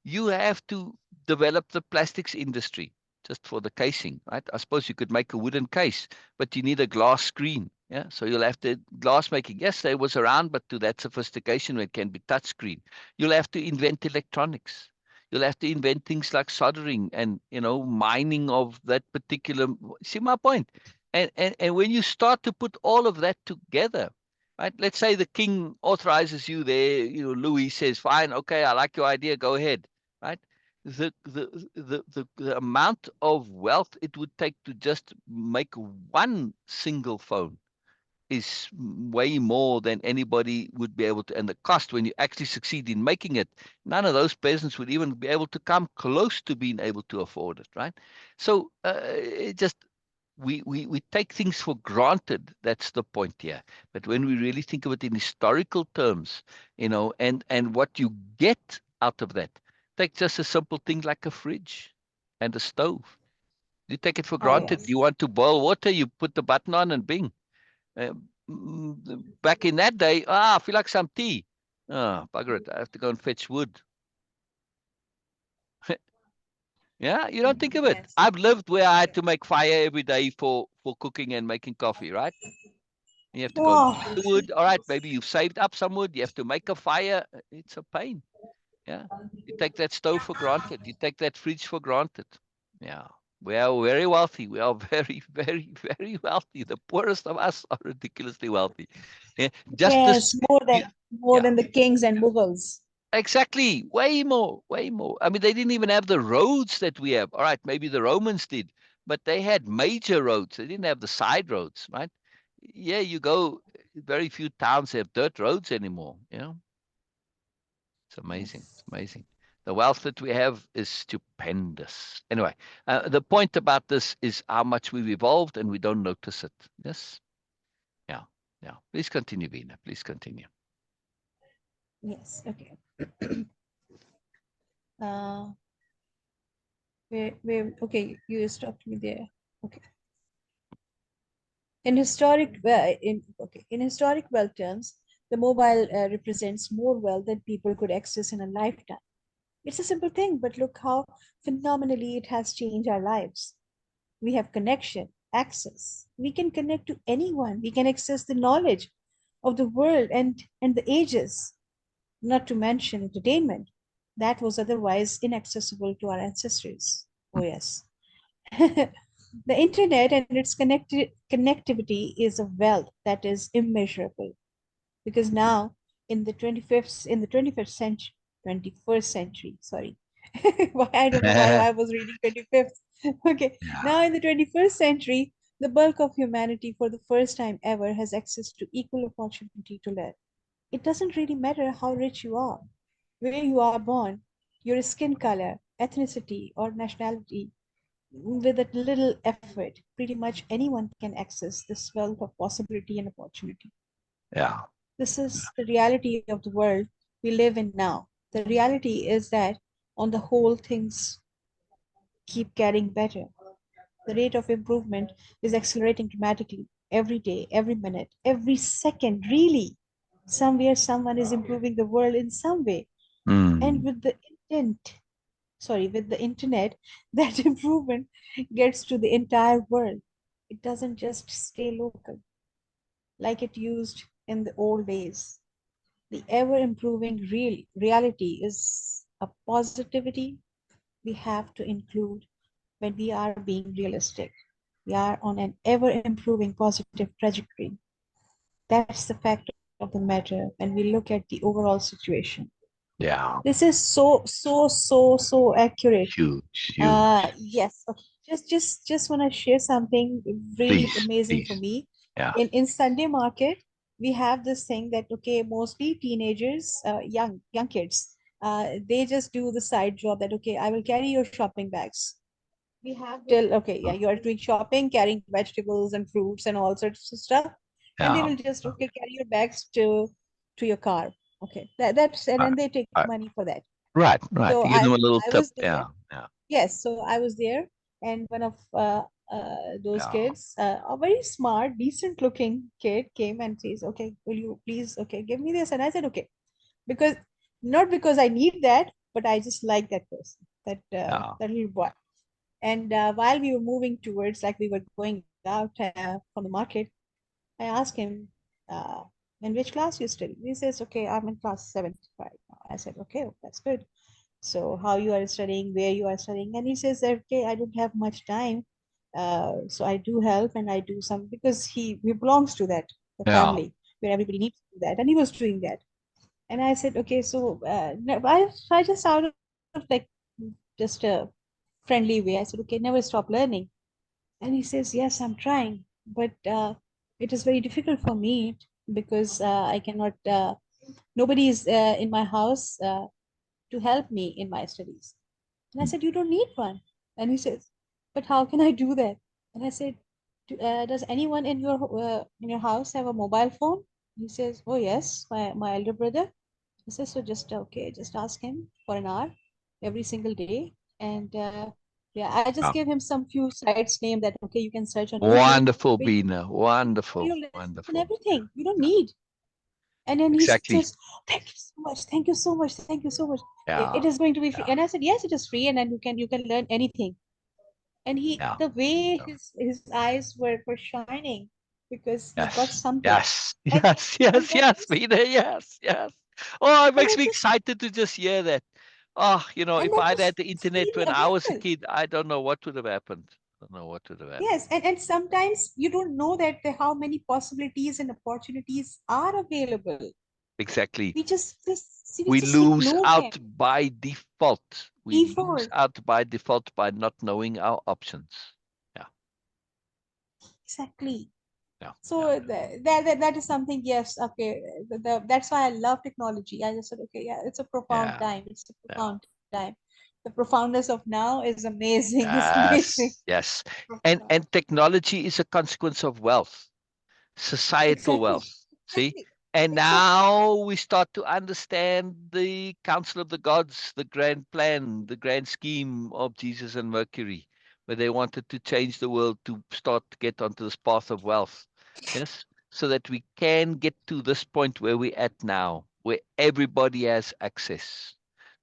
you have to develop the plastics industry just for the casing, right? I suppose you could make a wooden case, but you need a glass screen. Yeah, so you'll have to glass making. Yes, they was around, but to that sophistication where it can be touch screen. You'll have to invent electronics. You'll have to invent things like soldering and mining of that particular. See my point? And when you start to put all of that together, right? Let's say the king authorizes you there. Louis says, "Fine, okay, I like your idea. Go ahead." Right? The amount of wealth it would take to just make one single phone is way more than anybody would be able to. And the cost when you actually succeed in making it, none of those peasants would even be able to come close to being able to afford it. Right? So it just we take things for granted. That's the point here. But when we really think of it in historical terms, and what you get out of that, take just a simple thing like a fridge and a stove. You take it for Oh, granted. yes. You want to boil water, you put the button on and bing. Back in that day, I feel like some tea. Bugger it, I have to go and fetch wood. Yeah, you don't think of it. Yes. I've lived where I had to make fire every day for cooking and making coffee, right? You have to go and Wow. find the wood. All right, maybe you've saved up some wood. You have to make a fire. It's a pain. Yeah. You take that stove for granted. You take that fridge for granted. Yeah. We are very wealthy. We are very, very, very wealthy. The poorest of us are ridiculously wealthy. Yeah. Just this. Yes, more You, than more yeah. than the kings and Mughals. Exactly. Way more, way more. I mean, they didn't even have the roads that we have. All right, maybe the Romans did, but they had major roads. They didn't have the side roads, right? Yeah, you go, very few towns have dirt roads anymore. It's amazing. Yes. It's amazing. The wealth that we have is stupendous. Anyway, the point about this is how much we've evolved and we don't notice it. Yes? Yeah. Yeah. Please continue, Beena. Please continue. Yes. Okay. uh, okay, you stopped me there. Okay. In historic wealth terms, the mobile represents more wealth than people could access in a lifetime. It's a simple thing, but look how phenomenally it has changed our lives. We have connection, access. We can connect to anyone. We can access the knowledge of the world and the ages, not to mention entertainment that was otherwise inaccessible to our ancestors. Oh, yes. The internet and its connectivity is a wealth that is immeasurable because now in the 21st century 21st century, sorry. Why, I don't know why I was reading 25th. Okay, Yeah. now in the 21st century, the bulk of humanity for the first time ever has access to equal opportunity to learn. It doesn't really matter how rich you are, where you are born, your skin color, ethnicity, or nationality. With a little effort, pretty much anyone can access this wealth of possibility and opportunity. Yeah. This is the reality of the world we live in now. The reality is that, on the whole, things keep getting better. The rate of improvement is accelerating dramatically every day, every minute, every second, really. Somewhere, someone is improving the world in some way. And Mm. with the internet, that improvement gets to the entire world. It doesn't just stay local like it used in the old days. The ever improving reality is a positivity we have to include when we are being realistic. We are on an ever improving positive trajectory. That's the fact of the matter when we look at the overall situation. Yeah. This is so accurate. Huge, huge. Yes. Okay. Just want to share something really Please, amazing for please. me. Yeah. In Sunday market, we have this thing that okay, mostly teenagers, young kids, they just do the side job that okay, I will carry your shopping bags. We have till okay, yeah, you are doing shopping, carrying vegetables and fruits and all sorts of stuff, and they Yeah. will just okay carry your bags to your car. Okay, that's and Right. then they take Right. money for that. Right. Right. So You give them a little I tip. was there. Yeah. Yeah. Yes, so I was there, and one of those Yeah. kids, a very smart, decent looking kid, came and says, "Okay, will you please, okay, give me this?" And I said, "Okay," because not because I need that, but I just like that person, Yeah. that little boy. And while we were moving towards, like we were going out from the market, I asked him, uh, "In which class you study?" He says, "Okay, I'm in class 75 now." I said, "Okay, that's good. So how you are studying, where you are studying?" And he says that okay, I don't have much time, so I do help and I do some because he belongs to that the Yeah. family where everybody needs to do that, and he was doing that. And I said okay, so I just out of like just a friendly way, I said okay, never stop learning. And he says yes, I'm trying, but it is very difficult for me because I cannot. Nobody is in my house to help me in my studies. And I said, "You don't need one." And he says, "But how can I do that?" And I said, Does anyone in your house have a mobile phone? He says, oh yes, my elder brother. I said, so just okay, just ask him for an hour every single day. And yeah, I just Yeah. gave him some few sites name that okay, you can search on YouTube, Wonderful, where you Beena. for Wonderful, your lessons and wonderful. Yeah, everything. You don't yeah, need. And then he exactly. says, thank you so much, thank you so much, thank you so much. It Yeah, is going to be free. yeah, And I said, yes, it is free, and then you can learn anything. And yeah. the way Yeah. his eyes were shining because he got Yes, something. yes, And yes, and yes, that yes, was Peter, yes, yes. Oh, it and makes I me just excited to just hear that. Oh, and if that I'd was had the internet freely when I was a available. kid, I don't know what would have happened. I don't know what would have happened. Yes, and sometimes you don't know that how many possibilities and opportunities are available. Exactly. We We just lose ignore out them. by default. We lose Before, out by default by not knowing our options. Yeah, exactly. yeah, yeah, So that is something. Yes, okay. That's why I love technology. I just said, okay, yeah, it's a profound yeah, time. It's a yeah. profound time. The profoundness of now is amazing. It's amazing. Yes, yes. Profound. And technology is a consequence of wealth. Societal Exactly. wealth. See? Exactly. And Exactly. now we start to understand the council of the gods, the grand plan, the grand scheme of Jesus and Mercury, where they wanted to change the world to start to get onto this path of wealth. Yes? So that we can get to this point where we're at now, where everybody has access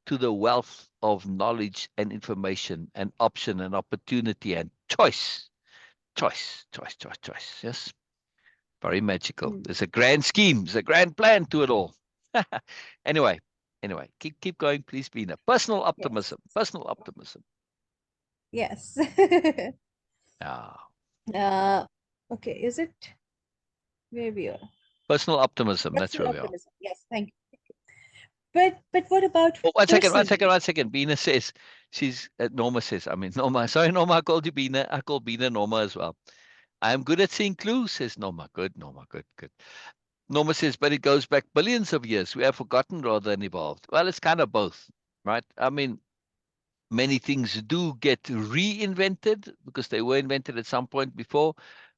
to the wealth of knowledge and information and option and opportunity and choice. Choice, choice, choice, choice. Yes? Very magical. Mm. There's a grand scheme, there's a grand plan to it all. anyway, keep going, please, Beena. Personal Yes. optimism. Personal optimism. Yes. Ah, uh, okay. Is it maybe personal optimism. That's personal where we are. optimism? Yes. Thank you. But what about Oh, one second, one second, personally? one second. Beena says Norma says. I mean, Norma. Sorry, Norma. I called you Beena. I call Beena Norma as well. I'm good at seeing clues, says Norma. Good, Norma. Good, good. Norma says, but it goes back billions of years. We have forgotten rather than evolved. Well, it's kind of both, right? I mean, many things do get reinvented because they were invented at some point before.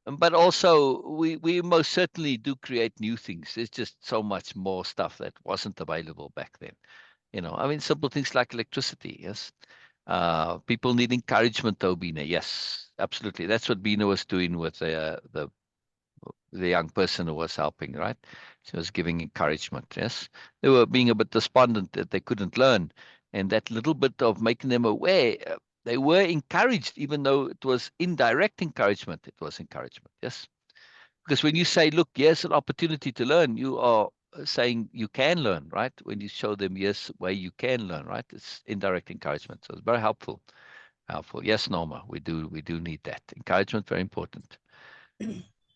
But also, we most certainly do create new things. There's just so much more stuff that wasn't available back then. I mean, simple things like electricity. Yes. People need encouragement, though, Beena. Yes, absolutely. That's what Beena was doing with the young person who was helping, right? She was giving encouragement. Yes, they were being a bit despondent that they couldn't learn, and that little bit of making them aware, they were encouraged, even though it was indirect encouragement. It was encouragement. Yes, because when you say, "Look, here's an opportunity to learn," you are saying you can learn, right? When you show them yes, where you can learn, right? It's indirect encouragement, so it's very helpful. Helpful. Yes, Norma, we do need that encouragement. Very important.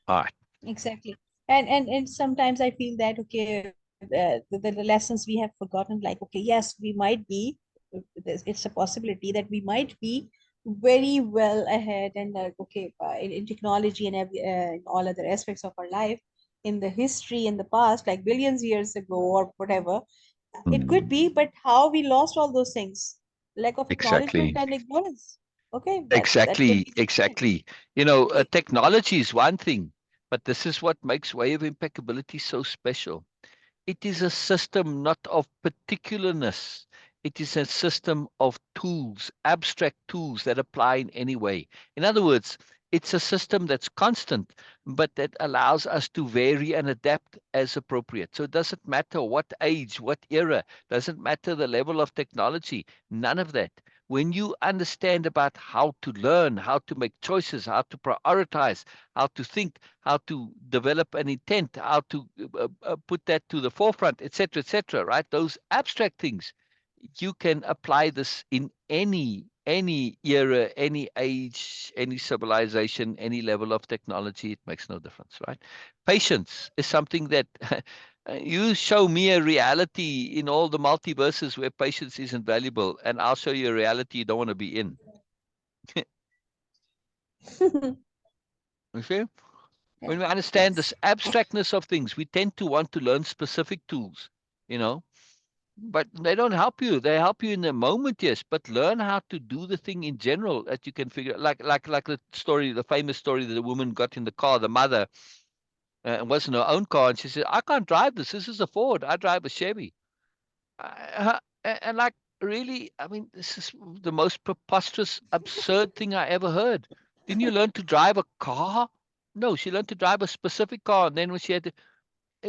All right. Exactly. And sometimes I feel that okay, the lessons we have forgotten, like okay, yes, we might be. It's a possibility that we might be very well ahead and okay in technology and in all other aspects of our life in the history in the past, like billions years ago or whatever. It could Hmm. be, but how we lost all those things, lack of acknowledgement Exactly. and ignorance. Okay, that could Exactly, be the reason. exactly. Technology is one thing, but this is what makes Way of Impeccability so special. It is a system not of particularness. It is a system of tools, abstract tools that apply in any way. In other words, it's a system that's constant, but that allows us to vary and adapt as appropriate. So it doesn't matter what age, what era, doesn't matter the level of technology, none of that. When you understand about how to learn, how to make choices, how to prioritize, how to think, how to develop an intent, how to put that to the forefront, etc., right? Those abstract things, you can apply this in any era, any age, any civilization, any level of technology. It makes no difference, right? Patience is something that you show me a reality in all the multiverses where patience isn't valuable, and I'll show you a reality you don't want to be in. Okay? Yeah. When we understand Yes. this abstractness of things, we tend to want to learn specific tools, you know. But they don't help you. They help you in the moment, yes. But learn how to do the thing in general that you can figure. Like the story, the famous story that the woman got in the car. The mother it wasn't her own car, and she said, "I can't drive this. This is a Ford. I drive a Chevy." And like really, I mean, this is the most preposterous, absurd thing I ever heard. Didn't you learn to drive a car? No, she learned to drive a specific car, and then when she had to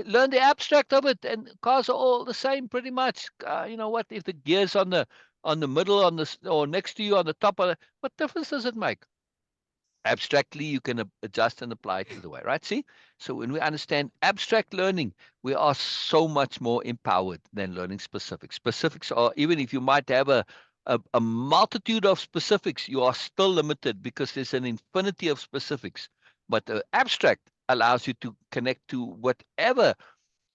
learn the abstract of it, and cars are all the same pretty much. You know what? If the gears on the middle, on the or next to you on the top of what difference does it make? Abstractly, you can adjust and apply it to the way, right? See, so when we understand abstract learning, we are so much more empowered than learning specifics. Specifics are, even if you might have a multitude of specifics, you are still limited because there's an infinity of specifics. But the abstract allows you to connect to whatever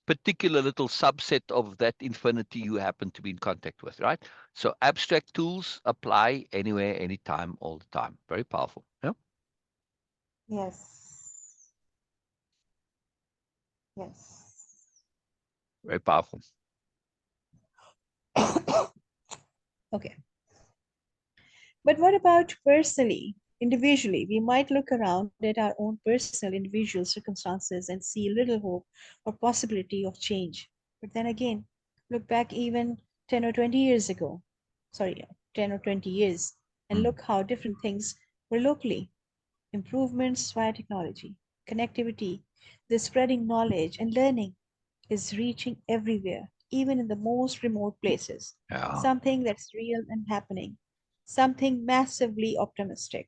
particular little subset of that infinity you happen to be in contact with, right? So abstract tools apply anywhere, anytime, all the time. Very powerful. Yeah. Yes. Yes. Very powerful. Okay. But what about personally, individually? We might look around at our own personal, individual circumstances and see little hope or possibility of change. But then again, look back even 10 or 20 years ago. Sorry, 10 or 20 years, and Mm. look how different things were locally. Improvements via technology, connectivity, the spreading knowledge and learning is reaching everywhere, even in the most remote places. Yeah. Something that's real and happening, something massively optimistic.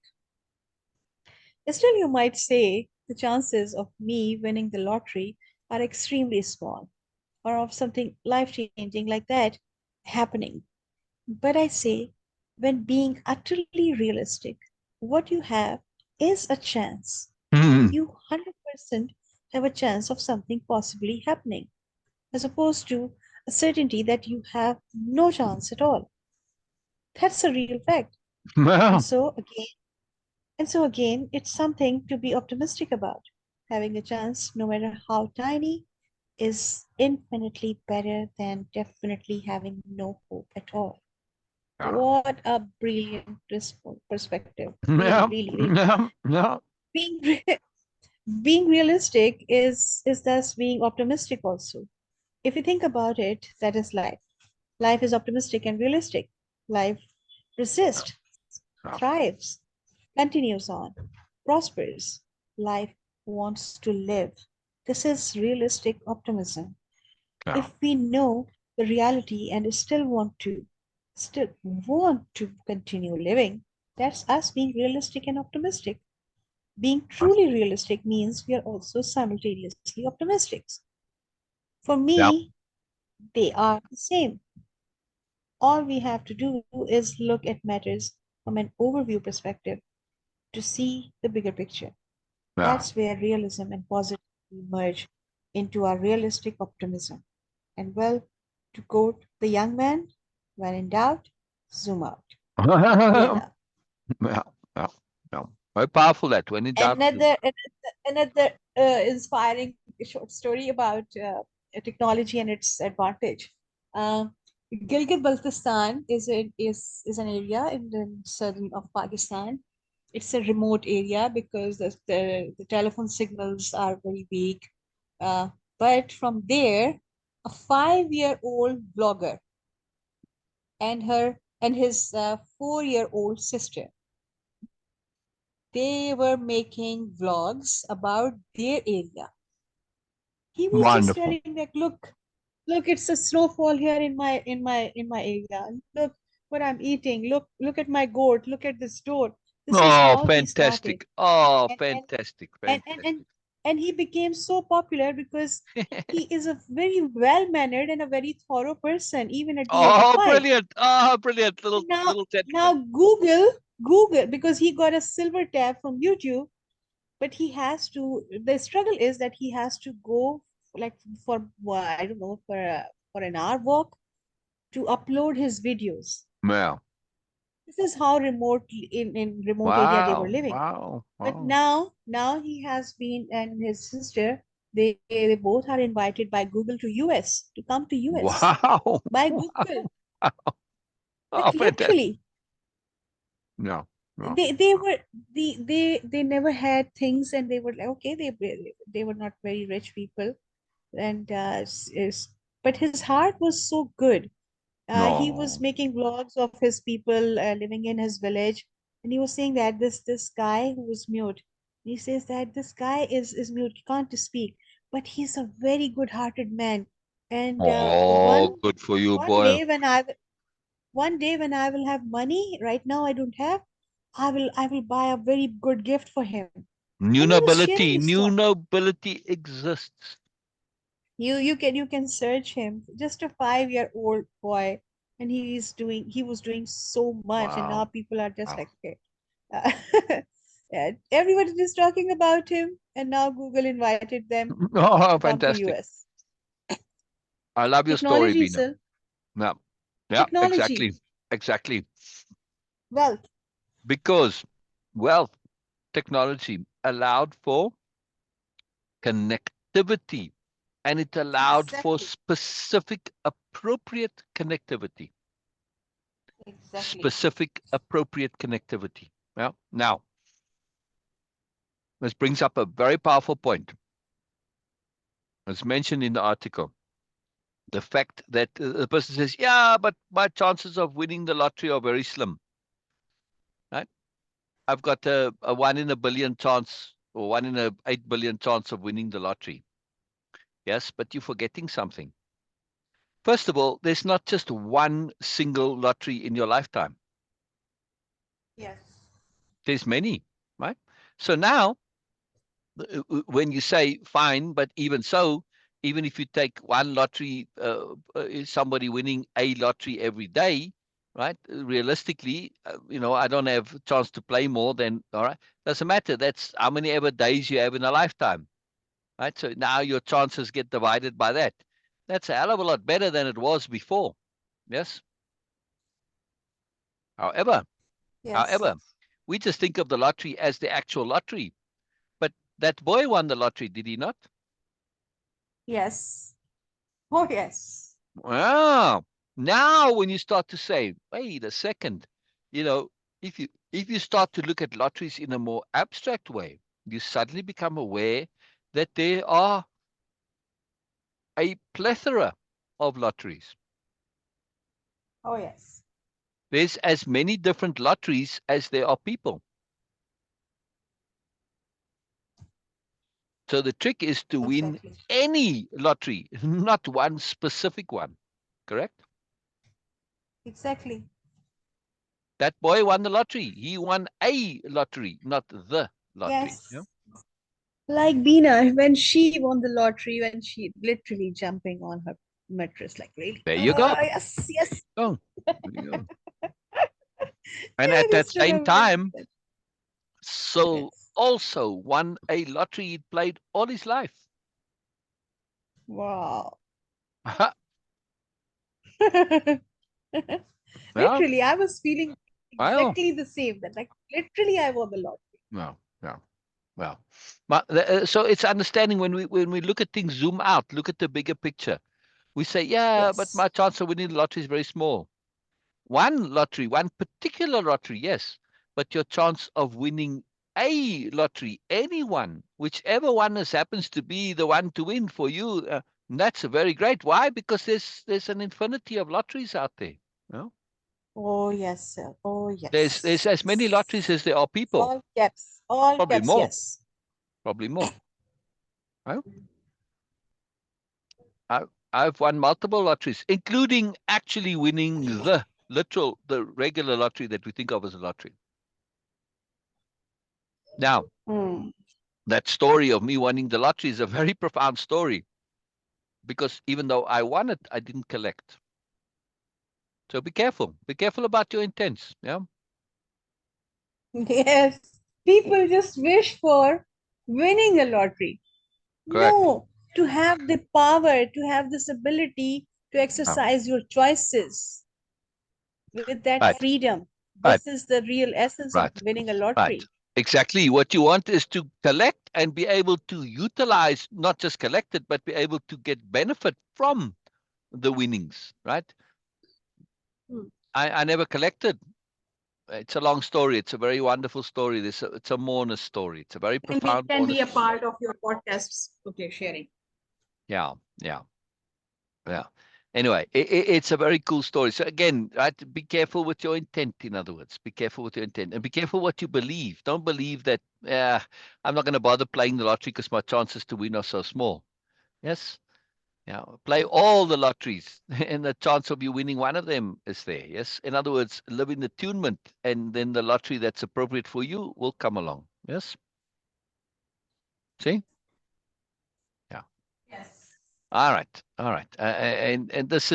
Still, you might say the chances of me winning the lottery are extremely small, or of something life changing like that happening. But I say, when being utterly realistic, what you have is a chance. Mm. You 100% have a chance of something possibly happening, as opposed to a certainty that you have no chance at all. That's a real fact. And Well, so again, it's something to be optimistic about. Having a chance, no matter how tiny, is infinitely better than definitely having no hope at all. yeah. What a brilliant perspective. Really, Yeah. really, really. Yeah. Yeah. Being being realistic is thus being optimistic also. If you think about it, that is life. Life is optimistic and realistic. Life persists, Yeah. thrives, continues on, prospers. Life wants to live. This is realistic optimism. Yeah. If we know the reality and still want to continue living, that's us being realistic and optimistic. Being truly realistic means we are also simultaneously optimistic. For Yeah. me, they are the same. All we have to do is look at matters from an overview perspective to see the bigger picture. Yeah. That's where realism and positivity merge into our realistic optimism. And well, to quote the young man, when in doubt, zoom out. Biella. Yeah. Yeah. Yeah. Very powerful that when in doubt. Another inspiring short story about technology and its advantage. Um, Gilgit-Baltistan is an area in the southern of Pakistan. It's a remote area because the telephone signals are very weak. Uh, but from there, a 5-year-old blogger and his 4-year-old sister, they were making vlogs about their area. He was just Wonderful. telling like, look, it's a snowfall here in my area. Look what I'm eating. Look at my goat. Look at this door. This is Oh, how he started. fantastic. Oh, And and fantastic. and and and, Fantastic. and he became so popular because he is a very well-mannered and a very thorough person, even at the age of Oh, 5. brilliant. Oh, brilliant. So now Little gentleman. now Google, because he got a silver tab from YouTube, but the struggle is that he has to go like for I don't know, for an hour walk to upload his videos. Yeah. This is how remote in remote area they were Wow. living. Wow. But Wow. now he has been, and his sister, They both are invited by Google to US, to come to US Wow. by Google. Oh, Like fantastic. literally, No, no. they were they never had things, and they were like, okay, they were not very rich people, and but his heart was so good. He was No. making vlogs of his people living in his village, and he was saying that this guy who was mute, he says that this guy is mute, he can't speak, but he's a very good-hearted man. And Oh, good for you, one boy. day when I will have money, right now I don't have, I will buy a very good gift for him. And New he was sharing nobility, his new story. nobility exists. You can search him. Just a 5-year-old boy, and he was doing so much, and now Wow. people are just Wow. like, okay. Yeah, everybody is talking about him, and now Google invited them Oh, to come to fantastic. US. I love your story, Technology, Beena. sir. Yeah. Yeah, Technology. exactly. Exactly. Wealth. Because wealth, technology allowed for connectivity, and it allowed for Exactly. specific appropriate connectivity. Exactly. Specific appropriate connectivity. Yeah. Now, this brings up a very powerful point. As mentioned in the article, the fact that the person says, yeah, but my chances of winning the lottery are very slim. Right? I've got a 1 in a billion chance, or 1 in a 8 billion chance of winning the lottery. Yes, but you're forgetting something. First of all, there's not just one single lottery in your lifetime. Yes. There's many, right? So now, when you say fine, but even so, even if you take one lottery, somebody winning a lottery every day, right? Realistically, I don't have a chance to play more than, all right, doesn't matter. That's how many ever days you have in a lifetime, right? So now your chances get divided by that. That's a hell of a lot better than it was before. Yes. However, Yes. however, we just think of the lottery as the actual lottery. But that boy won the lottery, did he not? Yes. Oh, yes. Wow. Now when you start to say, wait a second, you know, if you start to look at lotteries in a more abstract way, you suddenly become aware that there are a plethora of lotteries. Oh, yes. There's as many different lotteries as there are people. So the trick is to win Exactly. any lottery, not one specific one. Correct? Exactly. That boy won the lottery. He won a lottery, not the lottery. Yeah. Yes. Like Beena, when she won the lottery, when she literally jumping on her mattress, like really, There you go. yes, yes. Oh, there you go. And I at that just same remember time, that. Syl Yes. also won a lottery he'd played all his life. Wow. Yeah. Literally, I was feeling Well, exactly the same. That like literally, I won the lottery. well, well, well. But so it's understanding when we look at things, zoom out, look at the bigger picture. We say, yeah, but Yes. my chance of winning the lottery is very small. One lottery, one particular lottery, yes, but your chance of winning a lottery, any one, whichever one happens to be the one to win for you, that's very great. Why? Because there's an infinity of lotteries out there. You know? Oh yes, sir. Oh There's yes. as many lotteries as there are people, All caps. All probably caps. more, Yes. probably more. Right? I, I've won multiple lotteries, including actually winning the regular lottery that we think of as a lottery. Now, Hmm. that story of me winning the lottery is a very profound story because even though I won it, I didn't collect. So be careful. Be careful about your intents. Yeah, Yes. People just wish for winning a lottery. correct. No, to have the power, to have this ability to Oh, exercise your choices with that right, freedom. right, This is the real essence of right, winning a right. lottery. Exactly. What you want is to collect and be able to utilize, not just collect it, but be able to get benefit from the winnings, right? Hmm. I never collected. It's a long story. It's a very wonderful story. It's a mourner's story. It's a very And we profound can be mourner's a story. part of your podcasts. Okay, sharing. Yeah, yeah, yeah. Anyway, it's a very cool story. So again, right, be careful with your intent. In other words, be careful with your intent, and be careful what you believe. Don't believe that, I'm not going to bother playing the lottery because my chances to win are so small. Yes. Yeah, play all the lotteries, and the chance of you winning one of them is there. Yes. In other words, live in attunement, and then the lottery that's appropriate for you will come along. Yes. See? Yeah. Yes. All right. All right. And this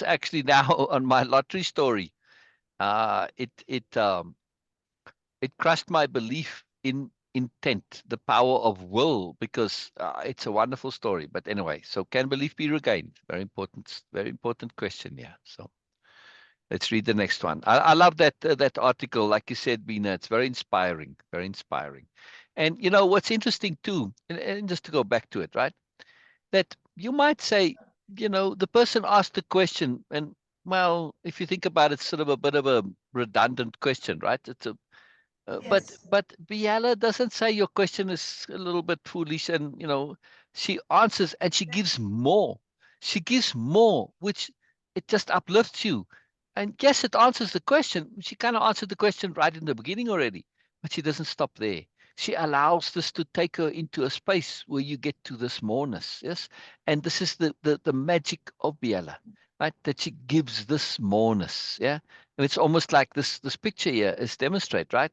actually now on my lottery story. It crushed my belief in intent, the power of will, because it's a wonderful story. But anyway, so can belief be regained? Very important question. Yeah. So let's read the next one. I love that article. Like you said, Beena, it's very inspiring. Very inspiring. And you know what's interesting too, and just to go back to it, right? That you might say, the person asked the question, and well, if you think about it, it's sort of a bit of a redundant question, right? It's a Yes. but Biella doesn't say your question is a little bit foolish, and she answers and she gives more. She gives more, which it just uplifts you. And yes, it answers the question. She kind of answered the question right in the beginning already, but she doesn't stop there. She allows this to take her into a space where you get to this moreness. Yes. And this is the magic of Biella, right? That she gives this moreness. Yeah. And it's almost like this picture here is demonstrate, right?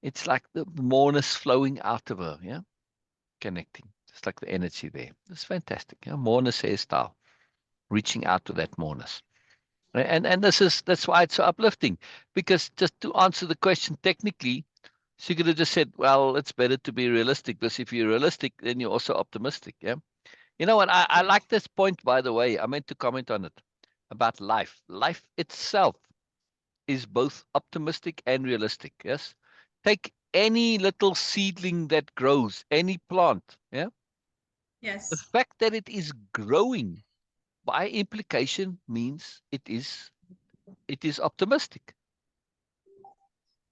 It's like the moreness flowing out of her, yeah, connecting. It's like the energy there. It's fantastic. Yeah, moreness hairstyle, reaching out to that moreness. And that's why it's so uplifting. Because just to answer the question technically, she could have just said, well, it's better to be realistic, because if you're realistic, then you're also optimistic. Yeah. You know what? I like this point, by the way. I meant to comment on it about life. Life itself is both optimistic and realistic. Yes. Take any little seedling that grows, any plant. Yeah. The Yes. fact that it is growing by implication means it is optimistic.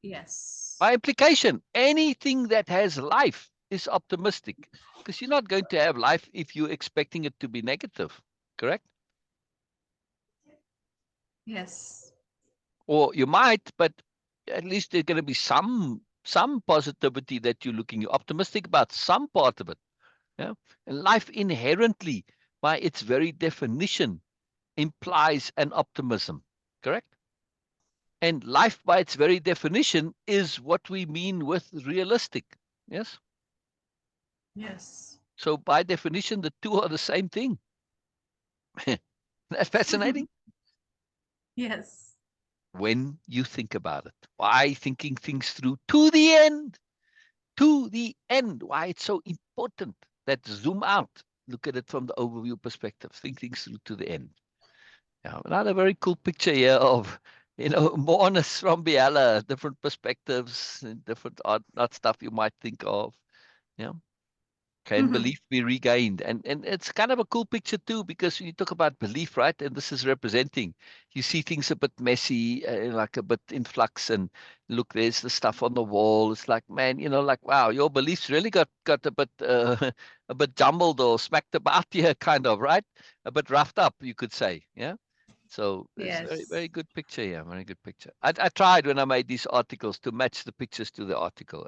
Yes. By implication, anything that has life is optimistic, because you're not going to have life if you're expecting it to be negative, correct? Yes. Or you might, but at least there's going to be some positivity that you're optimistic about some part of it. Yeah. And life inherently, by its very definition, implies an optimism, correct? And life, by its very definition, is what we mean with realistic. Yes. Yes. So by definition, the two are the same thing. That's fascinating Yes. when you think about it. Why thinking things through to the end? To the end. Why it's so important that zoom out, look at it from the overview perspective, think things through to the end. Yeah, another very cool picture here of, moreness from Biella, different perspectives, and different art stuff you might think of. Yeah. Can Mhm. belief be regained? And it's kind of a cool picture too, because when you talk about belief, right? And this is representing, you see things a bit messy, like a bit in flux, and look, there's the stuff on the wall. It's like, man, like, wow, your beliefs really got a bit a bit jumbled or smacked about here, kind of, right? A bit roughed up, you could say. Yeah. So it's very, Yes. very good picture. Yeah, very good picture. I tried when I made these articles to match the pictures to the article.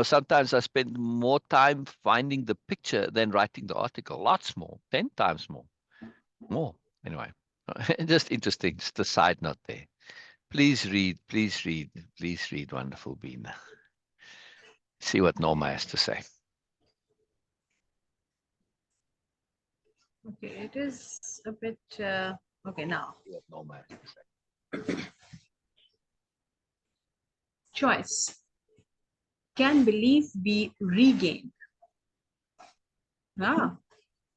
Sometimes I spend more time finding the picture than writing the article. Lots more, 10 times more. More. Anyway, just interesting. Just a side note there. Please read, please read, please read Wonderful Beena. See what Norma has to say. Okay, it is a bit okay now. See what Norma has to say. Choice. Can belief be regained? Ah,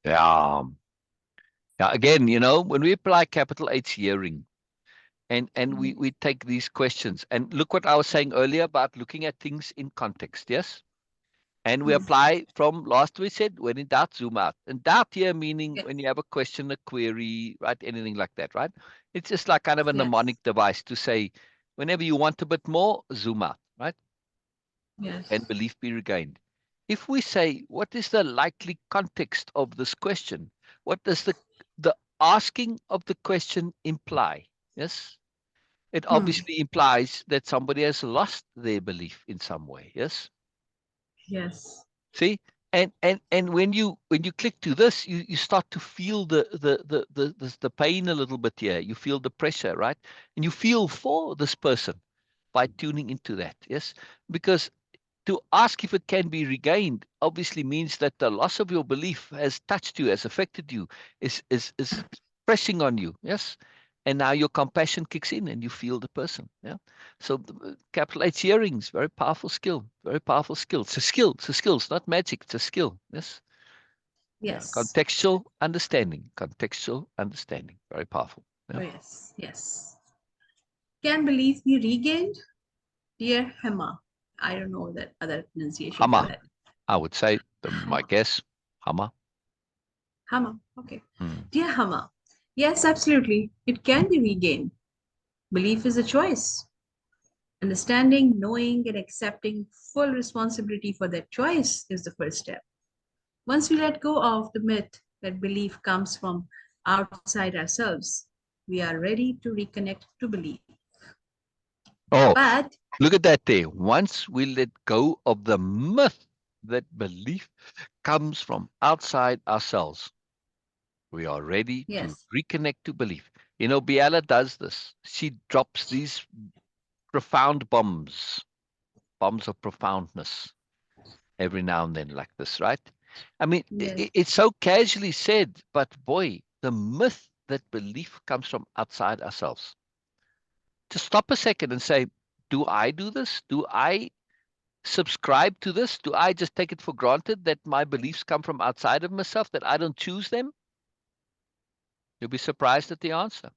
Yeah. Yeah. Again, when we apply capital H hearing, And we take these questions. And look what I was saying earlier about looking at things in context, yes? And we apply from last we said, when in doubt, zoom out. And doubt here meaning Yes. when you have a question, a query, right? Anything like that, right? It's just like kind of a Yes. mnemonic device to say, whenever you want a bit more, zoom out, right? And Yes. belief be regained. If we say, what is the likely context of this question? What does the asking of the question imply? Yes? It Hmm. obviously implies that somebody has lost their belief in some way. Yes? Yes. See? And when you click to this, you start to feel the pain a little bit here. You feel the pressure, right? And you feel for this person by tuning into that. Yes? Because to ask if it can be regained obviously means that the loss of your belief has touched you, has affected you, is pressing on you. Yes. And now your compassion kicks in and you feel the person. Yeah. So capital H hearings, very powerful skill, very powerful skill. It's a skill. It's a skill. It's not magic. It's a skill. Yes. Yeah. Yes. Contextual understanding. Contextual understanding. Very powerful. Oh, Yeah. yes. Yes. Can belief be regained? Dear Hema. I don't know that other pronunciation for Hama. that. I would say my Hama. guess. Hama. Hama. Okay. Hmm. Dear Hama. Yes, absolutely. It can be regained. Belief is a choice. Understanding, knowing, and accepting full responsibility for that choice is the first step. Once we let go of the myth that belief comes from outside ourselves, we are ready to reconnect to belief. Oh, But look at that there. Once we let go of the myth that belief comes from outside ourselves, we are ready to yes, reconnect to belief. You know, Biella does this. She drops these profound bombs of profoundness every now and then, like this, right? I mean, yes, it's so casually said, but boy, the myth that belief comes from outside ourselves. Just stop a second and say, do I do this? Do I subscribe to this? Do I just take it for granted that my beliefs come from outside of myself, that I don't choose them? You'll be surprised at the answer.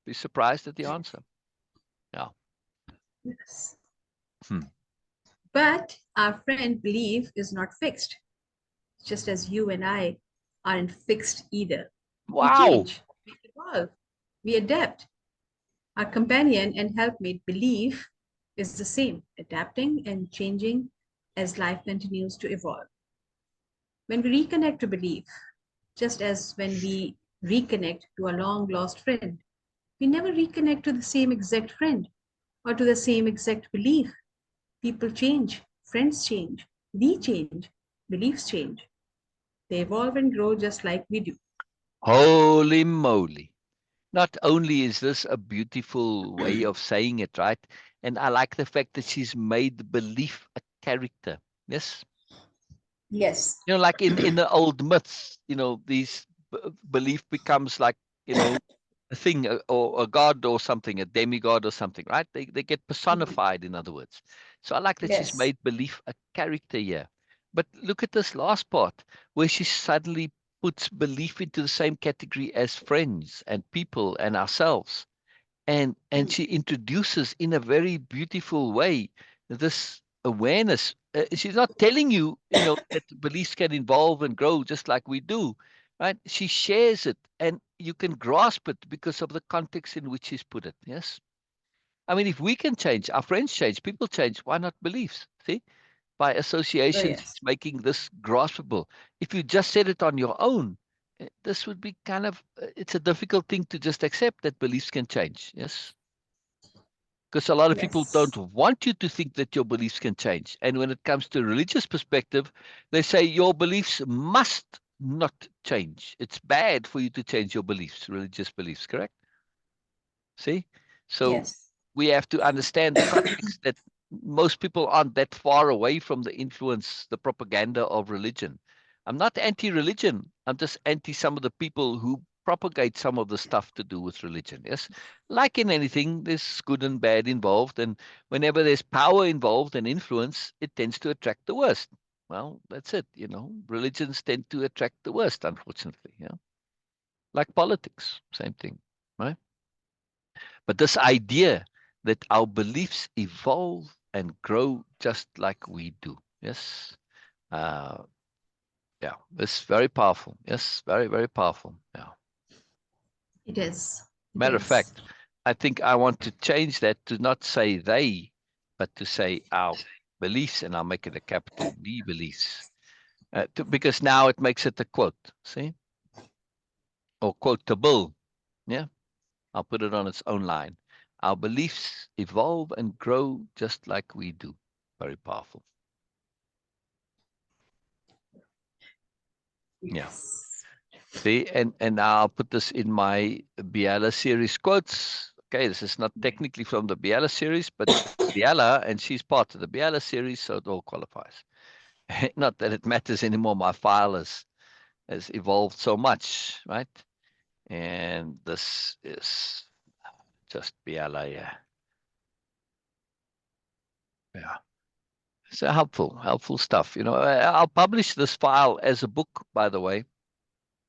Be surprised at the answer. Yeah. yes. Hmm. But our friend belief is not fixed, just as you and I aren't fixed either. We Wow. change, we evolve, we adapt. Our companion and helpmate belief is the same, adapting and changing as life continues to evolve. When we reconnect to belief, just as when we reconnect to a long lost friend, we never reconnect to the same exact friend or to the same exact belief. People change, friends change, we change, beliefs change. They evolve and grow just like we do. Holy moly. Not only is this a beautiful way of saying it, right? And I like the fact that she's made belief a character. Yes. Yes. You know, like in the old myths, these belief becomes like, a thing, or a god or something, a demigod or something, right? They get personified, in other words. So I like that she's Yes. made belief a character here. But look at this last part where she suddenly puts belief into the same category as friends and people and ourselves. And she introduces in a very beautiful way this awareness. She's not telling you, that beliefs can evolve and grow just like we do, right? She shares it, and you can grasp it because of the context in which she's put it. Yes, I mean, if we can change, our friends change, people change. Why not beliefs? See, by Oh, association, she's yes. making this graspable. If you just said it on your own, this would be kind of, it's a difficult thing to just accept that beliefs can change. Yes, because a lot of people don't Yes. want you to think that your beliefs can change. And when it comes to a religious perspective, they say your beliefs must not change. It's bad for you to change your beliefs, religious beliefs, correct? See? So Yes. we have to understand the context that most people aren't that far away from the influence, the propaganda of religion. I'm not anti-religion. I'm just anti some of the people who propagate some of the stuff to do with religion. Yes. Like in anything, there's good and bad involved. And whenever there's power involved and influence, it tends to attract the worst. Well, that's it. Religions tend to attract the worst, unfortunately. Yeah. Like politics, same thing. Right. But this idea that our beliefs evolve and grow just like we do. Yes. Yeah, it's very powerful. Yes, very, very powerful. Yeah. It is. It Matter of is. fact, I think I want to change that to not say they, but to say our beliefs, and I'll make it a capital B, beliefs. Because now it makes it a quote, see? Or quotable. Yeah. I'll put it on its own line. Our beliefs evolve and grow just like we do. Very powerful. Yeah. Yes. See, and I'll put this in my Biella series quotes. Okay, this is not technically from the Biella series, but it's Biella, and she's part of the Biella series, so it all qualifies. Not that it matters anymore. My file has evolved so much, right? And this is just Biella, yeah. Yeah. So helpful stuff. You know, I'll publish this file as a book, by the way,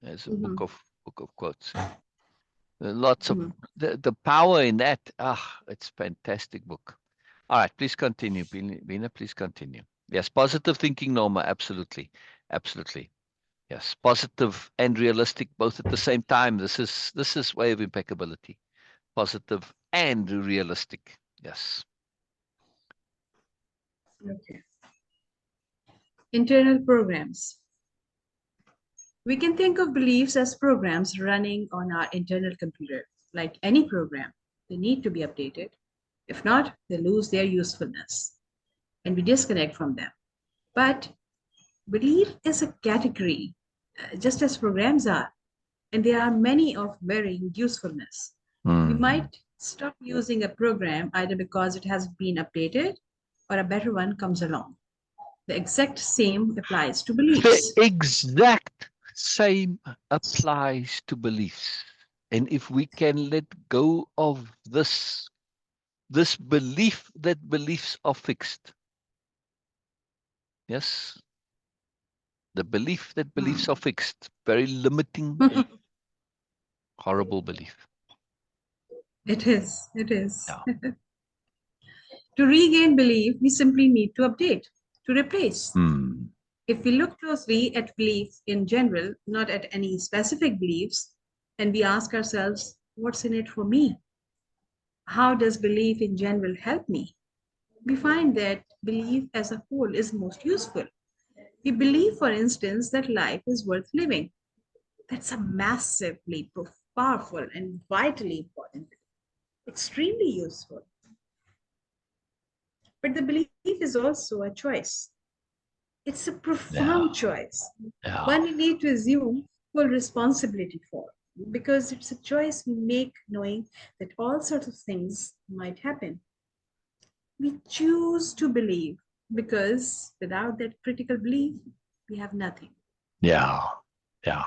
as a Mm-hmm. book of quotes. Yeah. Lots of Mm-hmm. the power in that. It's a fantastic book. All right, please continue, Beena. Please continue. Yes, positive thinking, Norma. Absolutely, absolutely. Yes, positive and realistic both at the same time. This is way of impeccability. Positive and realistic. Yes. Okay. Internal programs. We can think of beliefs as programs running on our internal computer. Like any program, they need to be updated. If not, they lose their usefulness and we disconnect from them. But belief is a category, just as programs are, and there are many of varying usefulness. We Mm. might stop using a program either because it has been updated or a better one comes along. The exact same applies to The beliefs. exact same applies to beliefs. And if we can let go of this belief that beliefs are fixed, yes, the belief that beliefs are fixed, very limiting, horrible belief. It is. It is. Yeah. To regain belief, we simply need to update, to replace. Hmm. If we look closely at belief in general, not at any specific beliefs, and we ask ourselves, what's in it for me? How does belief in general help me? We find that belief as a whole is most useful. We believe, for instance, that life is worth living. That's a massively powerful and vitally important, extremely useful. But the belief is also a choice. It's a Yeah. profound choice, Yeah. one we need to assume full responsibility for, because it's a choice we make knowing that all sorts of things might happen. We choose to believe because without that critical belief, we have nothing. Yeah. Yeah.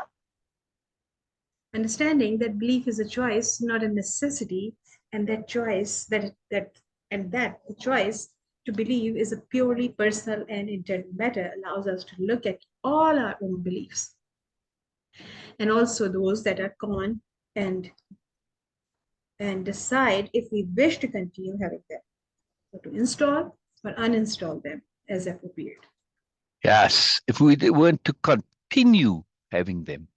Understanding that belief is a choice, not a necessity, and that the choice to believe is a purely personal and internal matter allows us to look at all our own beliefs and also those that are common and decide if we wish to continue having them or to install or uninstall them as appropriate. Yes. If we weren't to continue having them,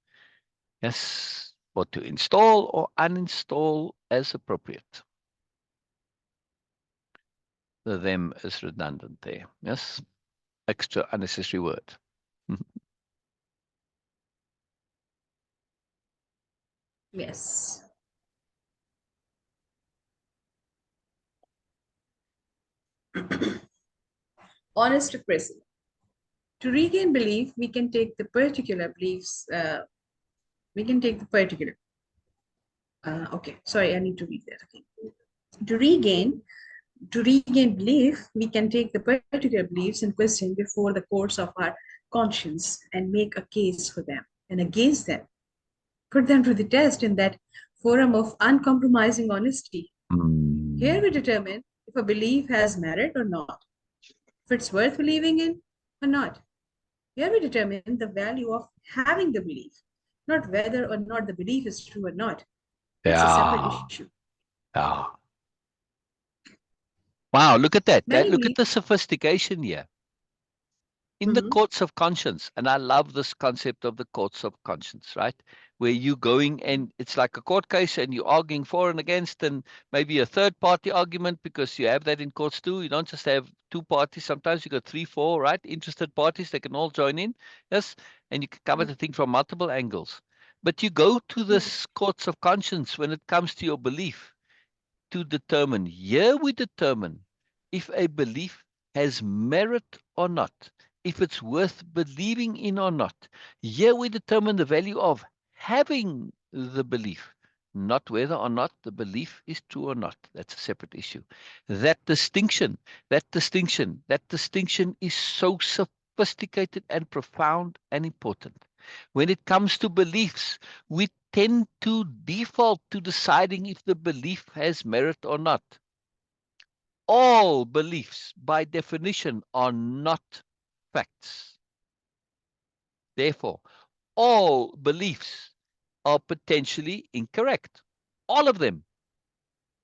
yes, or to install or uninstall as appropriate. The them is redundant there. Yes. Extra unnecessary word. Yes. Honest appraisal. To regain belief, we can take the particular beliefs. We can take the particular. Okay, sorry, I need to read that again. To regain to regain belief, we can take the particular beliefs in question before the courts of our conscience and make a case for them and against them. Put them to the test in that forum of uncompromising honesty. Here Mm. we determine if a belief has merit or not, if it's worth believing in or not. Here we determine the value of having the belief, not whether or not the belief is true or not. That's a separate Yeah. issue. Ah, wow, look at that. Many Look at believe. the sophistication here. In the Mhm. courts of conscience, and I love this concept of the courts of conscience, right? Where you going and it's like a court case and you're arguing for and against, and maybe a third party argument, because you have that in courts too. You don't just have two parties. Sometimes you got three, four, right? Interested parties, they can all join in. Yes. And you can cover the thing from multiple angles. But you go to this courts of conscience when it comes to your belief to determine. Here we determine if a belief has merit or not, if it's worth believing in or not. Here we determine the value of having the belief, not whether or not the belief is true or not. That's a separate issue. That distinction is so sophisticated and profound and important. When it comes to beliefs, we tend to default to deciding if the belief has merit or not. All beliefs, by definition, are not facts. Therefore, all beliefs are potentially incorrect. All of them.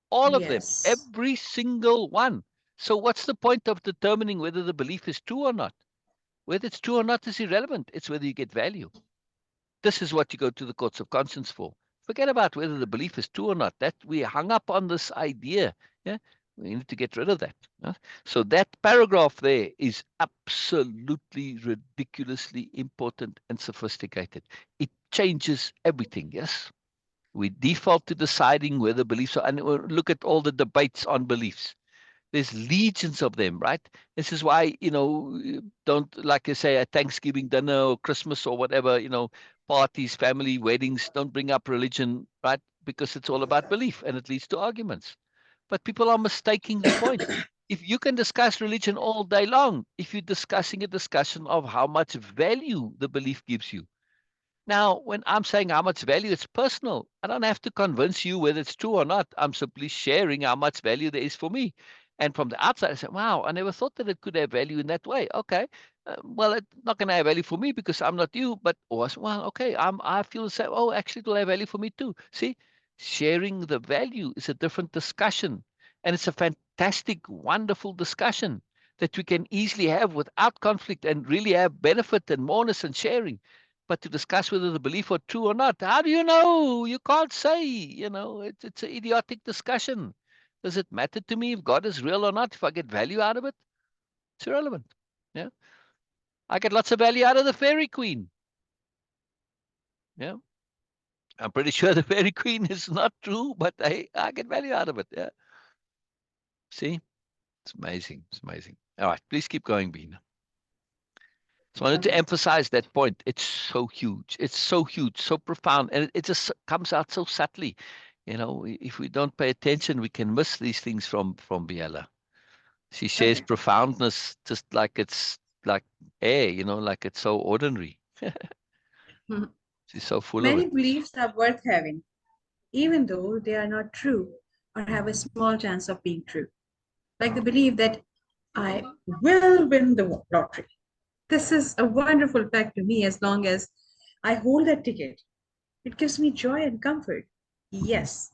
All of them. Yes. Every single one. So what's the point of determining whether the belief is true or not? Whether it's true or not is irrelevant. It's whether you get value. This is what you go to the courts of conscience for. Forget about whether the belief is true or not. That we hung up on this idea. Yeah, we need to get rid of that. So that paragraph there is absolutely ridiculously important and sophisticated. It changes everything. Yes, we default to deciding whether beliefs are, and look at all the debates on beliefs. There's legions of them, right? This is why, don't, like I say, at Thanksgiving dinner or Christmas or whatever, parties, family, weddings, don't bring up religion, right? Because it's all about belief and it leads to arguments. But people are mistaking the point. If you can discuss religion all day long, if you're discussing a discussion of how much value the belief gives you, now, when I'm saying how much value, it's personal. I don't have to convince you whether it's true or not. I'm simply sharing how much value there is for me. And from the outside, I say, wow, I never thought that it could have value in that way. Okay. Well, it's not going to have value for me because I'm not you, but well, okay, I feel the same. Oh, actually, it will have value for me too. See, sharing the value is a different discussion. And it's a fantastic, wonderful discussion that we can easily have without conflict and really have benefit and moreness and sharing. But to discuss whether the belief are true or not, how do you know? You can't say. It's an idiotic discussion. Does it matter to me if God is real or not? If I get value out of it, it's irrelevant. Yeah, I get lots of value out of the fairy queen. Yeah, I'm pretty sure the fairy queen is not true, but I get value out of it. Yeah, see, it's amazing. It's amazing. All right, please keep going, Beena. So I wanted to Okay. emphasize that point. It's so huge. It's so huge, so profound, and it just comes out so subtly. If we don't pay attention, we can miss these things from Biella. She shares Okay. profoundness just like it's like air, like it's so ordinary. Mhm. She's so full of Many it. beliefs are worth having, even though they are not true or have a small chance of being true. Like the belief that I will win the lottery. This is a wonderful fact to me as long as I hold that ticket. It gives me joy and comfort. Yes,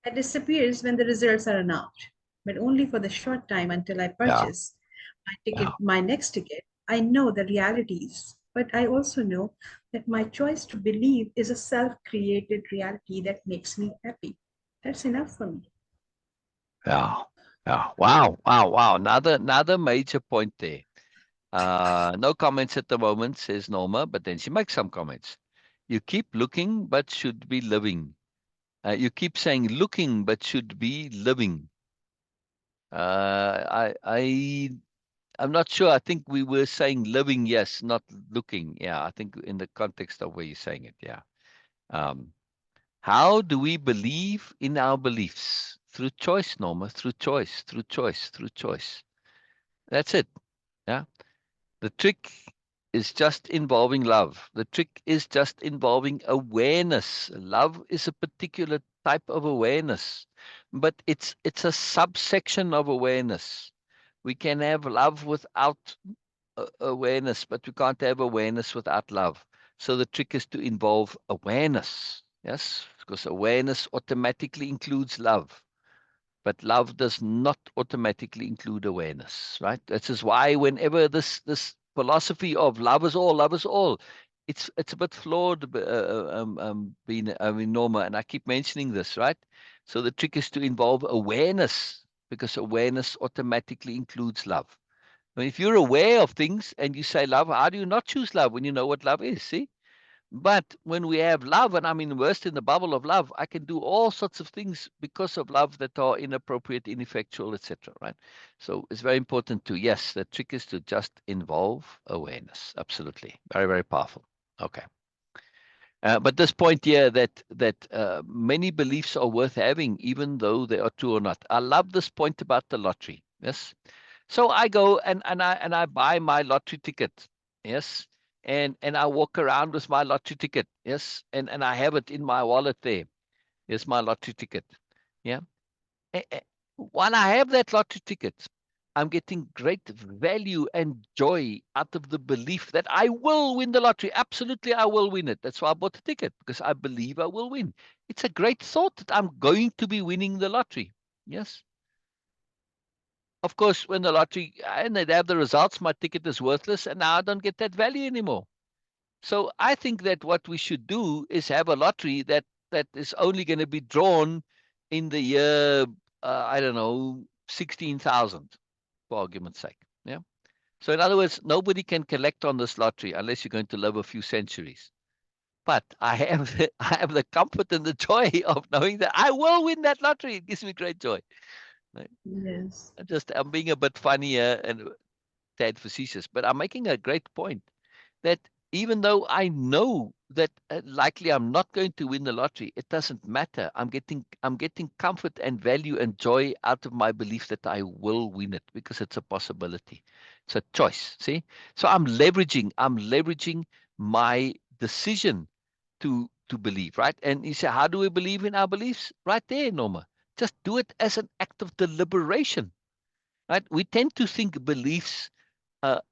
it disappears when the results are announced, but only for the short time until I Yeah, purchase yeah, my next ticket. I know the realities, but I also know that my choice to believe is a self-created reality that makes me happy. That's enough for me. yeah, yeah. Wow, wow, wow. Another major point there. No comments at the moment, says Norma, but then she makes some comments. You keep looking, but should be living. You keep saying looking, but should be living. I'm not sure. I think we were saying living, yes, not looking. Yeah, I think in the context of where you're saying it. Yeah. Um, how do we believe in our beliefs? Through choice, Norma, through choice, through choice, through choice. That's it. Yeah. The trick is just involving love. The trick is just involving awareness. Love is a particular type of awareness, but it's a subsection of awareness. We can have love without awareness, but we can't have awareness without love. So the trick is to involve awareness. Yes, because awareness automatically includes love. but love does not automatically include awareness, right? This is why whenever this philosophy of love is all, it's a bit flawed, Norma, and I keep mentioning this, right? So the trick is to involve awareness, because awareness automatically includes love. I mean, if you're aware of things and you say love, how do you not choose love when you know what love is? See? But when we have love, and I'm immersed in the bubble of love, I can do all sorts of things because of love that are inappropriate, ineffectual, etc. Right? So it's very important to, yes, the trick is to just involve awareness. Absolutely. Very, very powerful. Okay. But this point here that many beliefs are worth having, even though they are true or not. I love this point about the lottery. Yes. So I go and I buy my lottery ticket. Yes. And I walk around with my lottery ticket. Yes. And I have it in my wallet there. Here's my lottery ticket. Yeah. While I have that lottery ticket, I'm getting great value and joy out of the belief that I will win the lottery. Absolutely, I will win it. That's why I bought the ticket, because I believe I will win. It's a great thought that I'm going to be winning the lottery. Yes. Of course, when the lottery and they have the results, my ticket is worthless, and now I don't get that value anymore. So I think that what we should do is have a lottery that is only going to be drawn in the year, I don't know, 16,000, for argument's sake. Yeah. So in other words, nobody can collect on this lottery unless you're going to live a few centuries. But I have I have the comfort and the joy of knowing that I will win that lottery. It gives me great joy. Right? Yes. I'm being a bit funnier and tad facetious, but I'm making a great point that even though I know that likely I'm not going to win the lottery, it doesn't matter. I'm getting comfort and value and joy out of my belief that I will win it, because it's a possibility. It's a choice. See? So I'm leveraging my decision to believe, right? And you say, how do we believe in our beliefs? Right there, Norma. Just do it as an act of deliberation. Right? We tend to think beliefs,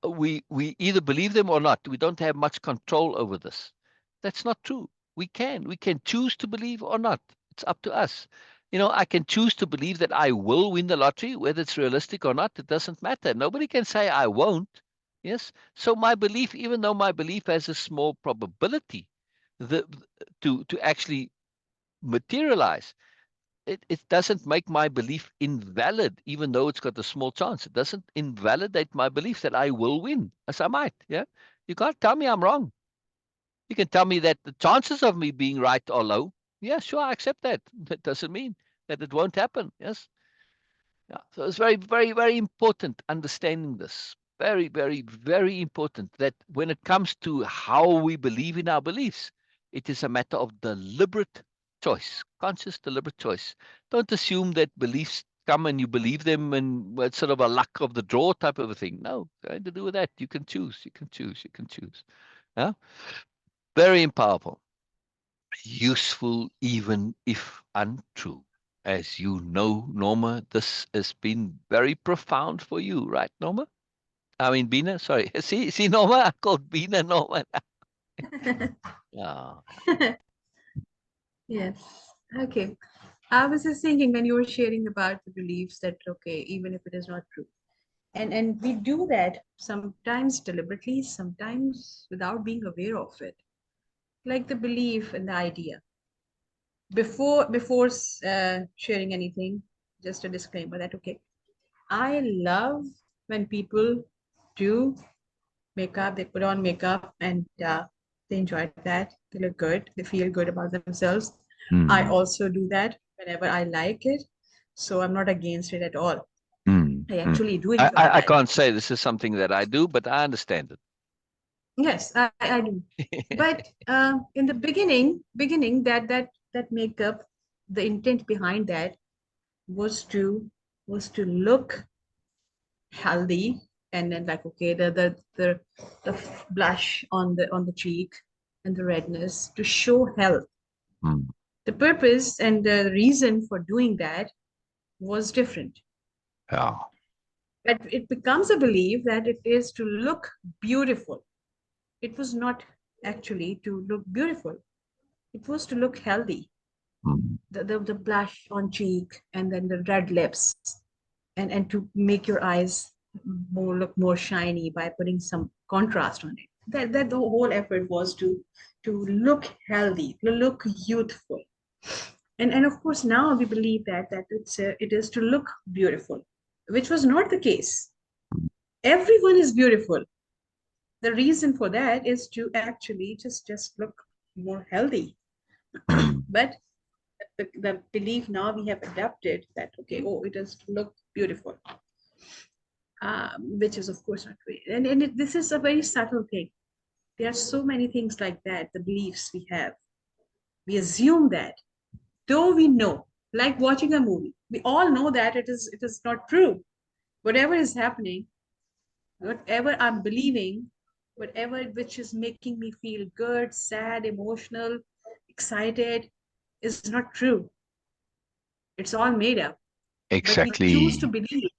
we either believe them or not. We don't have much control over this. That's not true. We can choose to believe or not. It's up to us. I can choose to believe that I will win the lottery, whether it's realistic or not. It doesn't matter. Nobody can say I won't. Yes. So my belief, even though my belief has a small probability the, to actually materialize, it doesn't make my belief invalid, even though it's got a small chance. It doesn't invalidate my belief that I will win, as I might. Yeah. You can't tell me I'm wrong. You can tell me that the chances of me being right are low. Yeah, sure, I accept that. That doesn't mean that it won't happen. Yes. Yeah. So it's very, very, very important understanding this. Very, very, very important that when it comes to how we believe in our beliefs, it is a matter of deliberate choice, conscious, deliberate choice. Don't assume that beliefs come and you believe them and it's sort of a luck of the draw type of a thing. No, nothing to do with that. You can choose. You can choose. You can choose. Yeah. Very powerful. Useful, even if untrue. As you know, Norma, this has been very profound for you, right, Norma? I mean, Beena, sorry. See, Norma, I called Beena Norma. Yeah. Yes. Okay. I was just thinking when you were sharing about the beliefs that, okay, even if it is not true. And we do that sometimes deliberately, sometimes without being aware of it. Like the belief and the idea. Before sharing anything, just a disclaimer that, okay, I love when people do makeup, they put on makeup and they enjoy that. They look good. They feel good about themselves. I Mm, also do that whenever I like it. So I'm not against it at all. mm, I mm. actually do I, enjoy I, I that. can't say this is something that I do, but I understand Yes, I do. it. But in the beginning that makeup, the intent behind that was to look healthy, and then like, okay, the blush on the cheek and the redness to show health. Mm, The purpose and the reason for doing that was different, yeah. but it becomes a belief that it is to look beautiful. It was not actually to look beautiful, it was to look healthy. Mm, the blush on cheek and then the red lips, and to make your eyes look more shiny by putting some contrast on it. That the whole effort was to look healthy, to look youthful. And of course now we believe that it is to look beautiful, which was not the case. Everyone is beautiful. The reason for that is to actually just look more healthy. But the belief now we have adapted that, okay, oh, it is to look beautiful, which is of course not true. And this is a very subtle thing. There are so many things like that, the beliefs we have. We assume that, though we know, like watching a movie, we all know that it is not true. Whatever is happening, whatever I'm believing, whatever which is making me feel good, sad, emotional, excited, is not true. It's all made up. But we choose to Exactly. believe.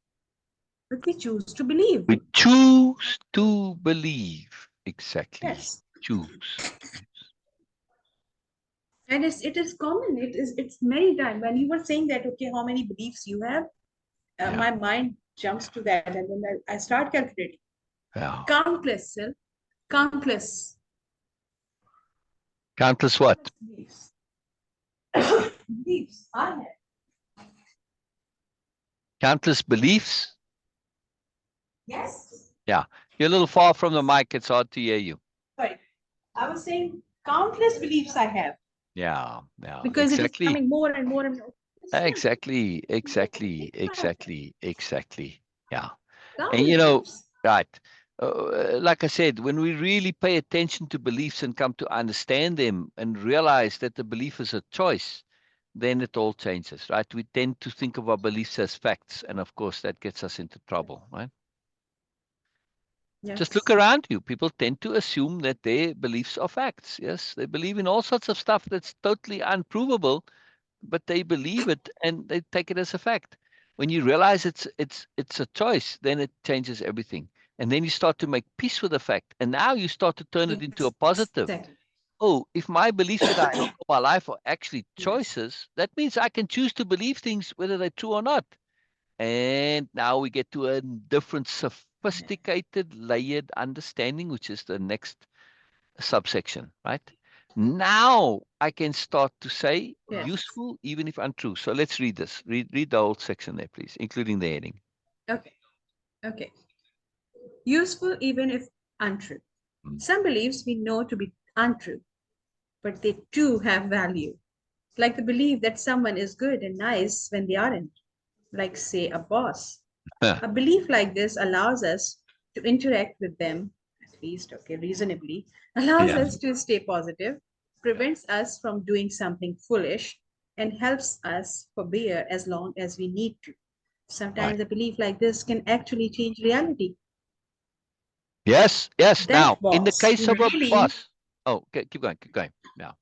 But we choose to believe. We choose to believe. Exactly. Yes. Choose. And it is common. It's many times when you were saying that, okay, how many beliefs you have, Yeah. my mind jumps to that, and then I start calculating. Yeah. Countless, Syl, countless Countless what? beliefs. Beliefs I have. Countless beliefs? Yes. Yeah. You're a little far from the mic. It's hard to hear you. Sorry. I was saying countless beliefs I have, Yeah. Yeah. because it is Exactly. becoming more and more and more. Exactly. Exactly. Exactly. Exactly. Yeah. And Countless beliefs. right. Like I said, when we really pay attention to beliefs and come to understand them and realize that the belief is a choice, then it all changes, right? We tend to think of our beliefs as facts. And of course, that gets us into trouble, right? Just look Yes. around you. People tend to assume that their beliefs are facts. Yes, they believe in all sorts of stuff that's totally unprovable, but they believe it and they take it as a fact. When you realize it's a choice, then it changes everything. And then you start to make peace with the fact. And now you start to turn it into a positive. Exactly. Oh, if my beliefs that I have all my life are actually Yes. choices, that means I can choose to believe things whether they're true or not. And now we get to a different, Yeah. sophisticated, layered understanding, which is the next subsection, right? Now I can start to say Yes. useful, even if untrue. So let's read this. Read the whole section there, please, including the heading. Okay. Okay. Useful even if untrue. Mm. Some beliefs we know to be untrue, but they too have value. Like the belief that someone is good and nice when they aren't, like, say, a boss. A belief like this allows us to interact with them, at least, okay, reasonably, allows Yeah, us to stay positive, prevents us from doing something foolish, and helps us forbear as long as we need to. right. Sometimes a belief like this can actually change reality. Yes, yes. Now, That in the boss case who of a really, boss, oh, okay, keep going, keep going. Yeah,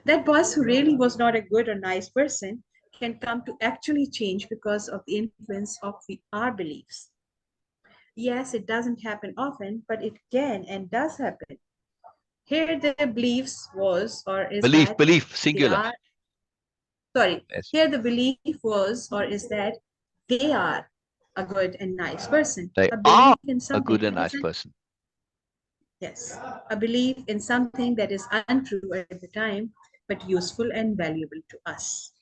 that boss who really was not a good or nice person can come to actually change because of the influence of our beliefs. Yes, it doesn't happen often, but it can and does happen. Here, their beliefs was or is belief, that belief, they singular. are, sorry, Yes, here the belief was or is that they are a good and nice person. they A are belief in a something good and that nice isn't, person. yes, a belief in something that is untrue at the time, but useful and valuable to us.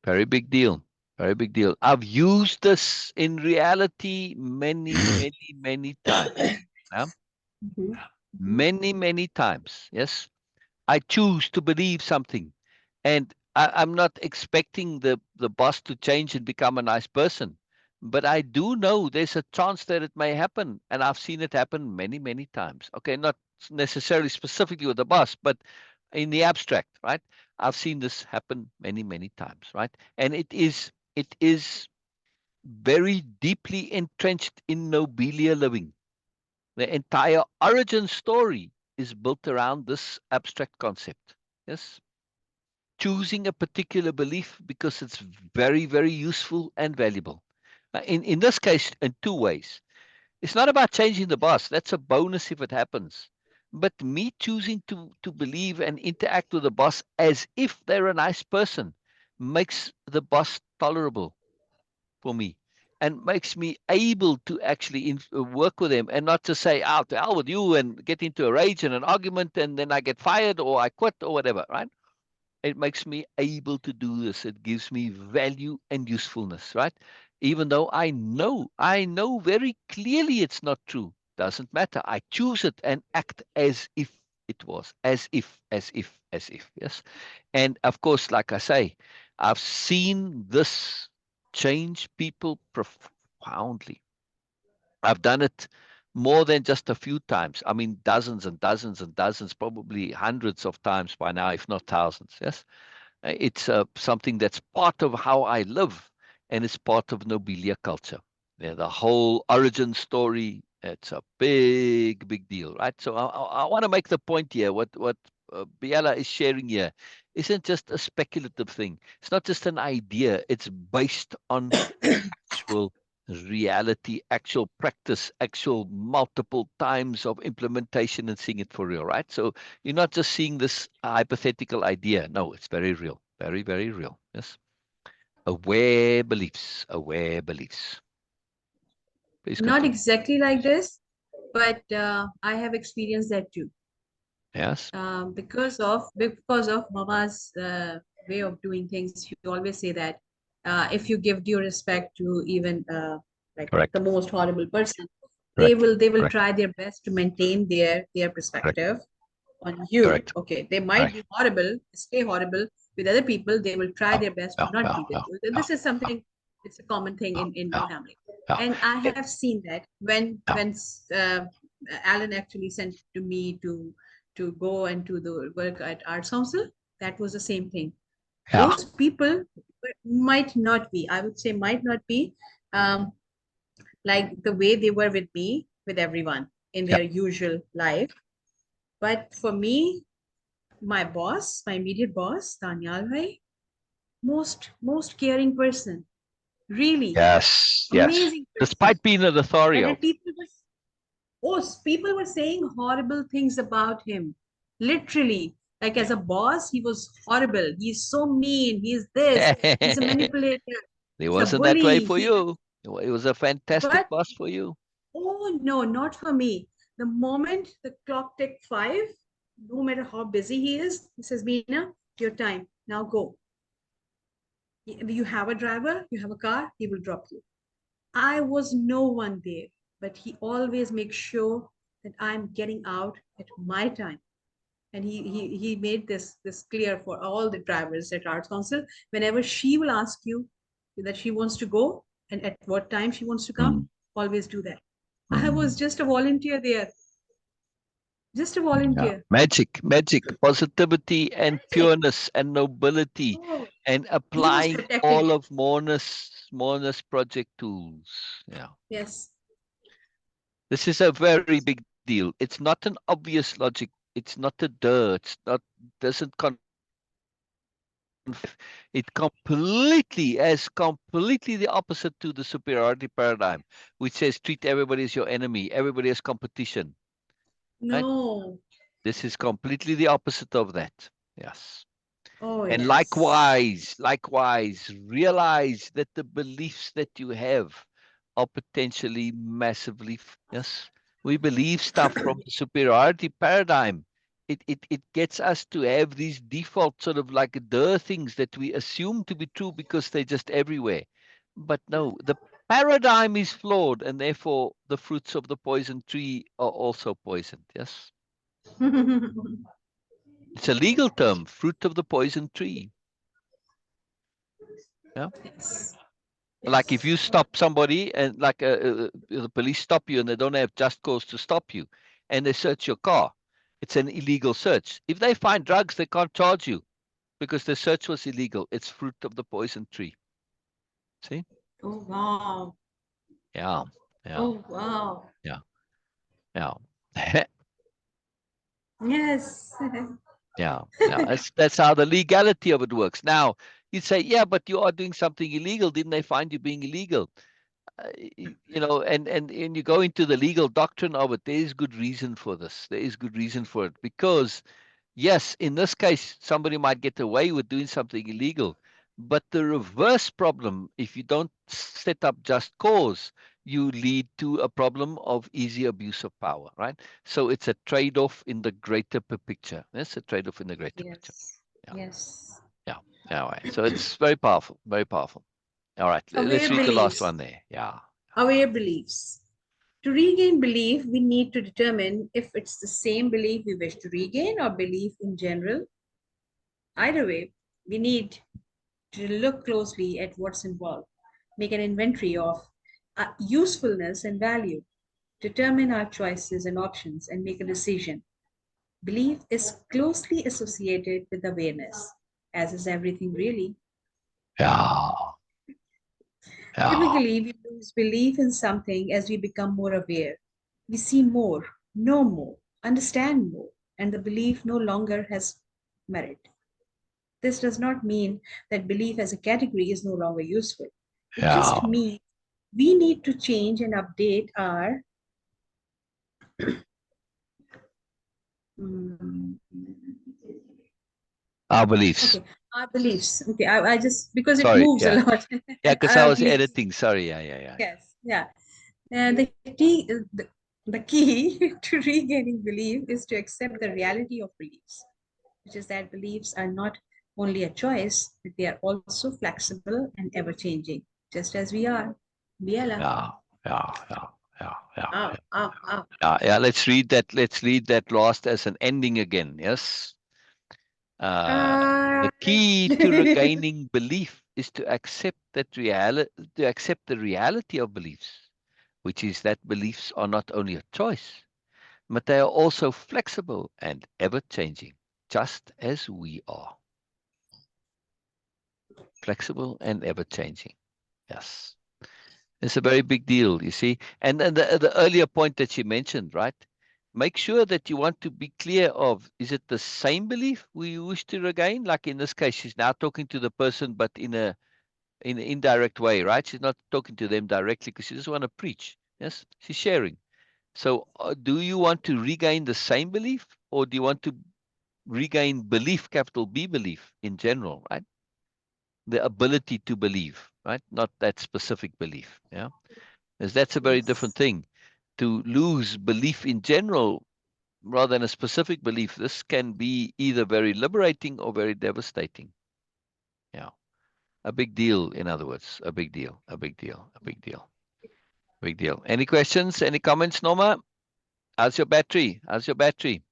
Very big deal. Very big deal. I've used this in reality many, many, many times. Yeah? Mhm, mhm. Many, many times. Yes. I choose to believe something. And I'm not expecting the boss to change and become a nice person. But I do know there's a chance that it may happen. And I've seen it happen many, many times. Okay, not necessarily specifically with the boss, but in the abstract, right? I've seen this happen many, many times, right? And it is very deeply entrenched in Nobelia-Living. The entire origin story is built around this abstract concept. Yes. Choosing a particular belief because it's very, very useful and valuable. In this case, in two ways. It's not about changing the boss. That's a bonus if it happens. But me choosing to believe and interact with the boss as if they're a nice person makes the boss tolerable for me and makes me able to actually work with them and not to say, out to hell with you, and get into a rage and an argument, and then I get fired or I quit or whatever, right? It makes me able to do this. It gives me value and usefulness, right? Even though I know very clearly it's not true. Doesn't matter. I choose it and act as if it was, as if, yes. And of course, like I say, I've seen this change people profoundly. I've done it more than just a few times. I mean, dozens and dozens and dozens, probably hundreds of times by now, if not thousands. Yes. It's something that's part of how I live, and it's part of Nobelia culture. Yeah, the whole origin story, it's a big, big deal, right? So I want to make the point here. What Biella is sharing here isn't just a speculative thing. It's not just an idea. It's based on actual reality, actual practice, actual multiple times of implementation and seeing it for real, right? So you're not just seeing this hypothetical idea. No, it's very real, very, very real. Yes. Aware beliefs, aware beliefs. Please Not continue. exactly like this, but I have experienced that too. Yes. Because of Mama's way of doing things. She always say that if you give due respect to even like the Correct. most horrible person, they Correct. will they will Correct. try their best to maintain their Correct. perspective on you. Correct. Okay, they might Correct. be horrible, stay horrible with other people. They will try Yeah. their best to Yeah. not Yeah. be with Yeah. you. Yeah. This is something. It's a common thing Yeah. in my Yeah. family, Yeah. and I It- have seen that when yeah. when uh, Alan actually sent to me to go and to the work at Arts Council, that was the same thing. Yeah. Those people might not be, I would say, might not be um, like the way they were with me, with everyone in Yeah. their usual life. But for me, my boss, my immediate boss, Daniel Bhai, most caring person, really Yes. Yes. amazing person. Despite being an And when authorial. people were saying horrible things about him, literally, like as Yeah. a boss, he was horrible. He's so mean. He's this. He's a manipulator. It He's a wasn't that way bully. for you. It was a fantastic But boss for you. oh no, not for me. The moment the clock ticked 5, no matter how busy he is, he says, Beena, your time. Now go. You have a driver, you have a car, he will drop you. I was no one there, but he always makes sure that I'm getting out at my time. And he made this clear for all the drivers at Arts Council. Whenever she will ask you that she wants to go and at what time she wants to come, Mm, always do that. I was mm. just a volunteer there, just a Yeah. volunteer. Magic, positivity and Magic. pureness and nobility, Oh, and he was applying protecting all it. of Moreness project tools. Yeah. Yes. This is a very big deal. It's not an obvious logic. It's not a it's not, doesn't it completely as completely the opposite to the superiority paradigm, which says treat everybody as your enemy, everybody as competition. Right? No. This is completely the opposite of that. Yes. Oh, And yes. likewise, realize that the beliefs that you have are potentially massively, yes. We believe stuff from the superiority paradigm. It gets us to have these default sort of like things that we assume to be true because they're just everywhere. But no, the paradigm is flawed, and therefore the fruits of the poison tree are also poisoned. Yes. It's a legal term, fruit of the poison tree. Yeah. Yes. Like if Yes. you stop somebody and like the police stop you and they don't have just cause to stop you and they search your car, it's an illegal search. If they find drugs, they can't charge you because the search was illegal. It's fruit of the poison tree. See? Oh, wow. Yeah, yeah, Oh, wow. yeah, yeah. Yes. Yeah, yeah. That's how the legality of it works. Now, you'd say, yeah, but you are doing something illegal. Didn't they find you being illegal? you know, and you go into the legal doctrine of it, there is good reason for this. There is good reason for it because, yes, in this case, somebody might get away with doing something illegal. But the reverse problem, if you don't set up just cause, you lead to a problem of easy abuse of power, right? So it's a trade-off in the greater picture. That's a trade-off in the greater picture. Yes. Yeah, Yes. yeah, yeah. Right. So it's very powerful, very powerful. All right, let's Aware read the last beliefs. one there. Yeah. Aware beliefs. To regain belief, we need to determine if it's the same belief we wish to regain or belief in general. Either way, we need to look closely at what's involved, make an inventory of usefulness and value, determine our choices and options, and make a decision. Belief is closely associated with awareness, as is everything really. Yeah. Yeah. Typically, we lose belief in something as we become more aware. We see more, know more, understand more, and the belief no longer has merit. This does not mean that belief as a category is no longer useful. It just Yeah. means we need to change and update our mm, Our beliefs. okay, our beliefs. Okay, I just because it Sorry. moves a Yeah. lot. Yeah, because I Our was beliefs. editing. Sorry. Yeah. Yeah. Yeah. Yeah. Yes, yeah. The key to regaining belief is to accept the reality of beliefs, which is that beliefs are not only a choice, but they are also flexible and ever changing, just as we are. Biella. Yeah. Yeah. Yeah. Yeah. Yeah. Ah, ah, ah. Yeah. Yeah. Let's read that. Let's read that last as an ending again. Yes. The Right. key to regaining belief is to accept that reality, to accept the reality of beliefs, which is that beliefs are not only a choice, but they are also flexible and ever changing, just as we are. Flexible and ever changing. Yes. It's a very big deal, you see. And the earlier point that she mentioned, right? Make sure that you want to be clear of, is it the same belief we wish to regain? Like in this case, she's now talking to the person, but in an indirect way, right? She's not talking to them directly because she doesn't want to preach. Yes, she's sharing. So, do you want to regain the same belief, or do you want to regain belief, capital B belief in general, right? The ability to believe, right? Not that specific belief. Yeah, because that's a very different Yes. thing. To lose belief in general rather than a specific belief, this can be either very liberating or very devastating. Yeah, a big deal. In other words, a big deal, a big deal, a big deal. Big deal. Any questions? Any comments, Norma? How's your battery? How's your battery?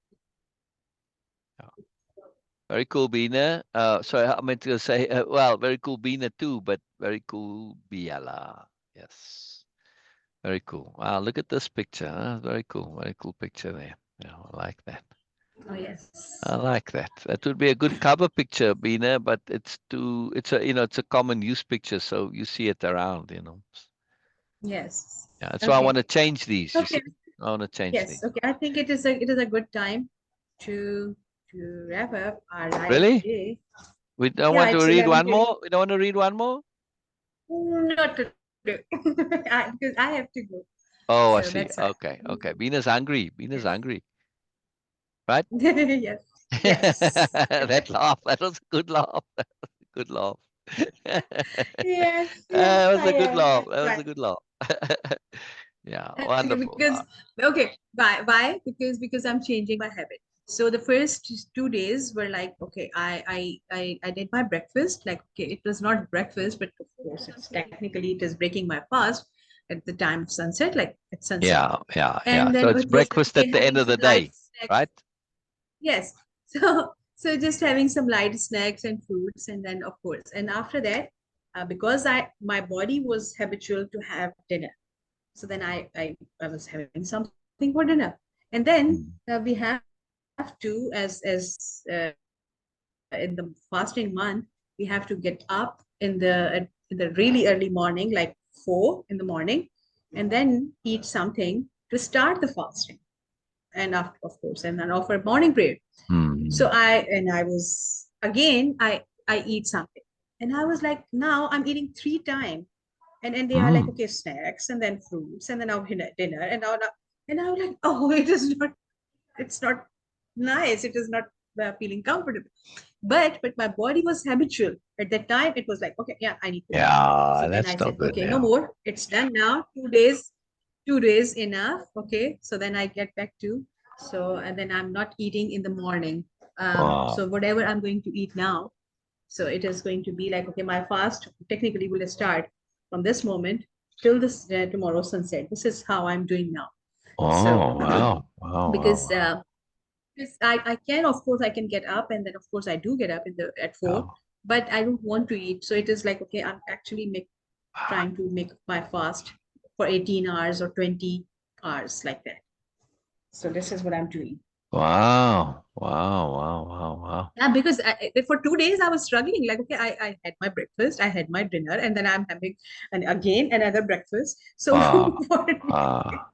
Yeah. Very cool, Beena. Sorry, I meant to say, well, very cool, Beena too, but very cool, Biella. Yes. Very cool. Wow, look at this picture. Huh? Very cool. Very cool picture there. Yeah, I like that. Oh, yes. I like that. That would be a good cover picture, Beena, but it's a, it's a common use picture, so you see it around. Yes. Yeah, that's why I want Okay. to change these, you see? Okay. I want to change Yes. these. Okay. I think it is a good time to to wrap up our live Really? today. We don't Yeah, want to it's read 11 one to more? We don't want to read one more? not to do because I have to go. Oh, I So see. that's why. Okay, okay. Beena's hungry. Beena's Yes. hungry, right? Yes. Yes. That laugh, that was a good laugh. Good laugh. Yes. Yes. That was I a good am. laugh. That's That was right. a good laugh. Yeah, Okay, wonderful. because okay, why? Because I'm changing my habit. So the first 2 days were like, okay, I did my breakfast. Like, okay, it was not breakfast, but of course, it's technically it is breaking my fast at the time of sunset, like at sunset. Yeah, yeah, yeah. And So then it's it was like, breakfast okay, at the end having of some the light day, snacks. right? Yes. So just having some light snacks and fruits, and then of course, and after that, because my body was habitual to have dinner. So then I was having something for dinner. And then Mm. we have to, in the fasting month, we have to get up in the really early morning, like 4 in the morning, and then eat something to start the fasting. And after, of course, and then offer morning prayer. So Mm. I was again I eat something, and I was like, now I'm eating 3 times and they are like, okay, snacks and then fruits and then now dinner and I was like, oh, it's not nice. It is not feeling comfortable. But my body was habitual. At that time, it was like, okay, yeah, I need to eat. So Yeah, then I that's said, not good. okay, no Yeah. more. It's done now. 2 days, 2 days enough. Okay. So then I get back to, so, and then I'm not eating in the morning. Wow. So whatever I'm going to eat now, so it is going to be like, okay, my fast technically will start from this moment till this tomorrow sunset. This is how I'm doing now. So Oh, wow. Wow, wow, because wow. I can, of course, I can get up, and then of course I do get up in the at Yeah. 4, but I don't want to eat. So it is like, okay, I'm actually trying to make my fast for 18 hours or 20 hours like that. So this is what I'm doing. Wow. Wow, wow, wow, wow. Yeah, because for 2 days I was struggling. Like, okay, I had my breakfast, I had my dinner, and then I'm having again another breakfast. So Wow. for me, Wow.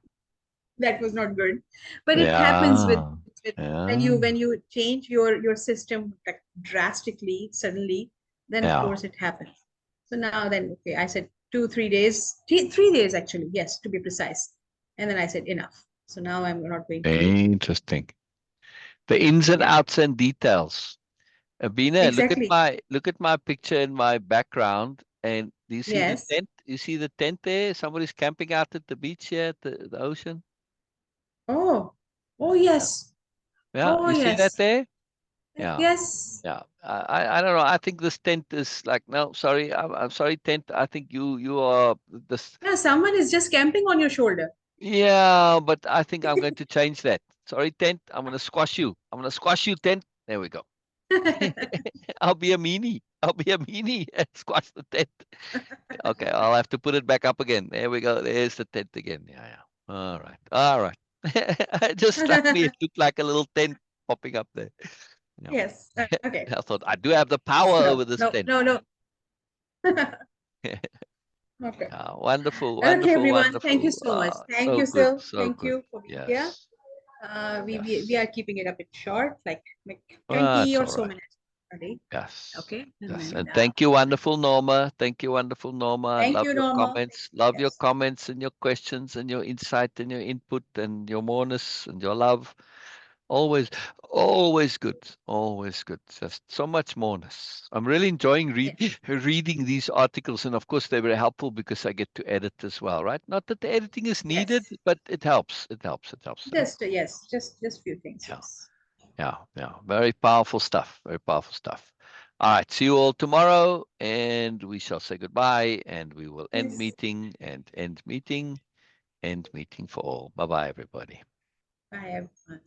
that was not good. But it happens Yeah. with Yeah. when you change your system like drastically suddenly, then of Yeah. course it happens. So now then, okay, I said 2 3 days, 3 days actually, yes, to be precise. And then I said enough. So now I'm not going to eat. Interesting. The ins and Yeah, outs and details. Beena, exactly. look at my picture in my background, and do you see the Yes. tent? You see the tent there? Somebody's camping out at the beach here at the ocean. Oh, oh Yeah. yes. Yeah, Oh you see that yes. there? Yeah. Yes. Yeah. I don't know. I think this tent is like, no, sorry. I'm sorry, tent. I think you are this. Yeah, someone is just camping on your shoulder. Yeah, but I think I'm going to change that. Sorry, tent. I'm going to squash you. I'm going to squash you, tent. There we go. I'll be a meanie. I'll be a meanie and squash the tent. Okay, I'll have to put it back up again. There we go. There's the tent again. Yeah, yeah. All right. All right. It just struck me. It looked like a little tent popping up there. Yeah. Yes. Okay. I thought I do have the power No, over this no, tent. no, no. Okay. Yeah, wonderful, Okay, wonderful, everyone. Thank you wonderful. so much. Thank So you, good, Syl. so Thank good. you for being here. Yes, We yes. are keeping it a bit short, like Ah, 20 it's or all so right. minutes a day. Yes, Okay. And yes. then And thank you, wonderful Norma. Thank you, wonderful Norma. thank Love you, your Norma. comments. Love your Yes. comments and your questions and your insight and your input and your moreness and your love. Always, always good. Always good. Just so much moreness. I'm really enjoying Yes. reading these articles. And of course, they're very helpful because I get to edit as well, right? Not that the editing is needed, Yes. but it helps. It helps. It helps. Yeah. Just yes, just few things. Yeah. Yes. Yeah, yeah. Very powerful stuff. Very powerful stuff. All right. See you all tomorrow, and we shall say goodbye, and we will end Yes. meeting and end meeting for all. Bye bye, everybody. Bye, everyone.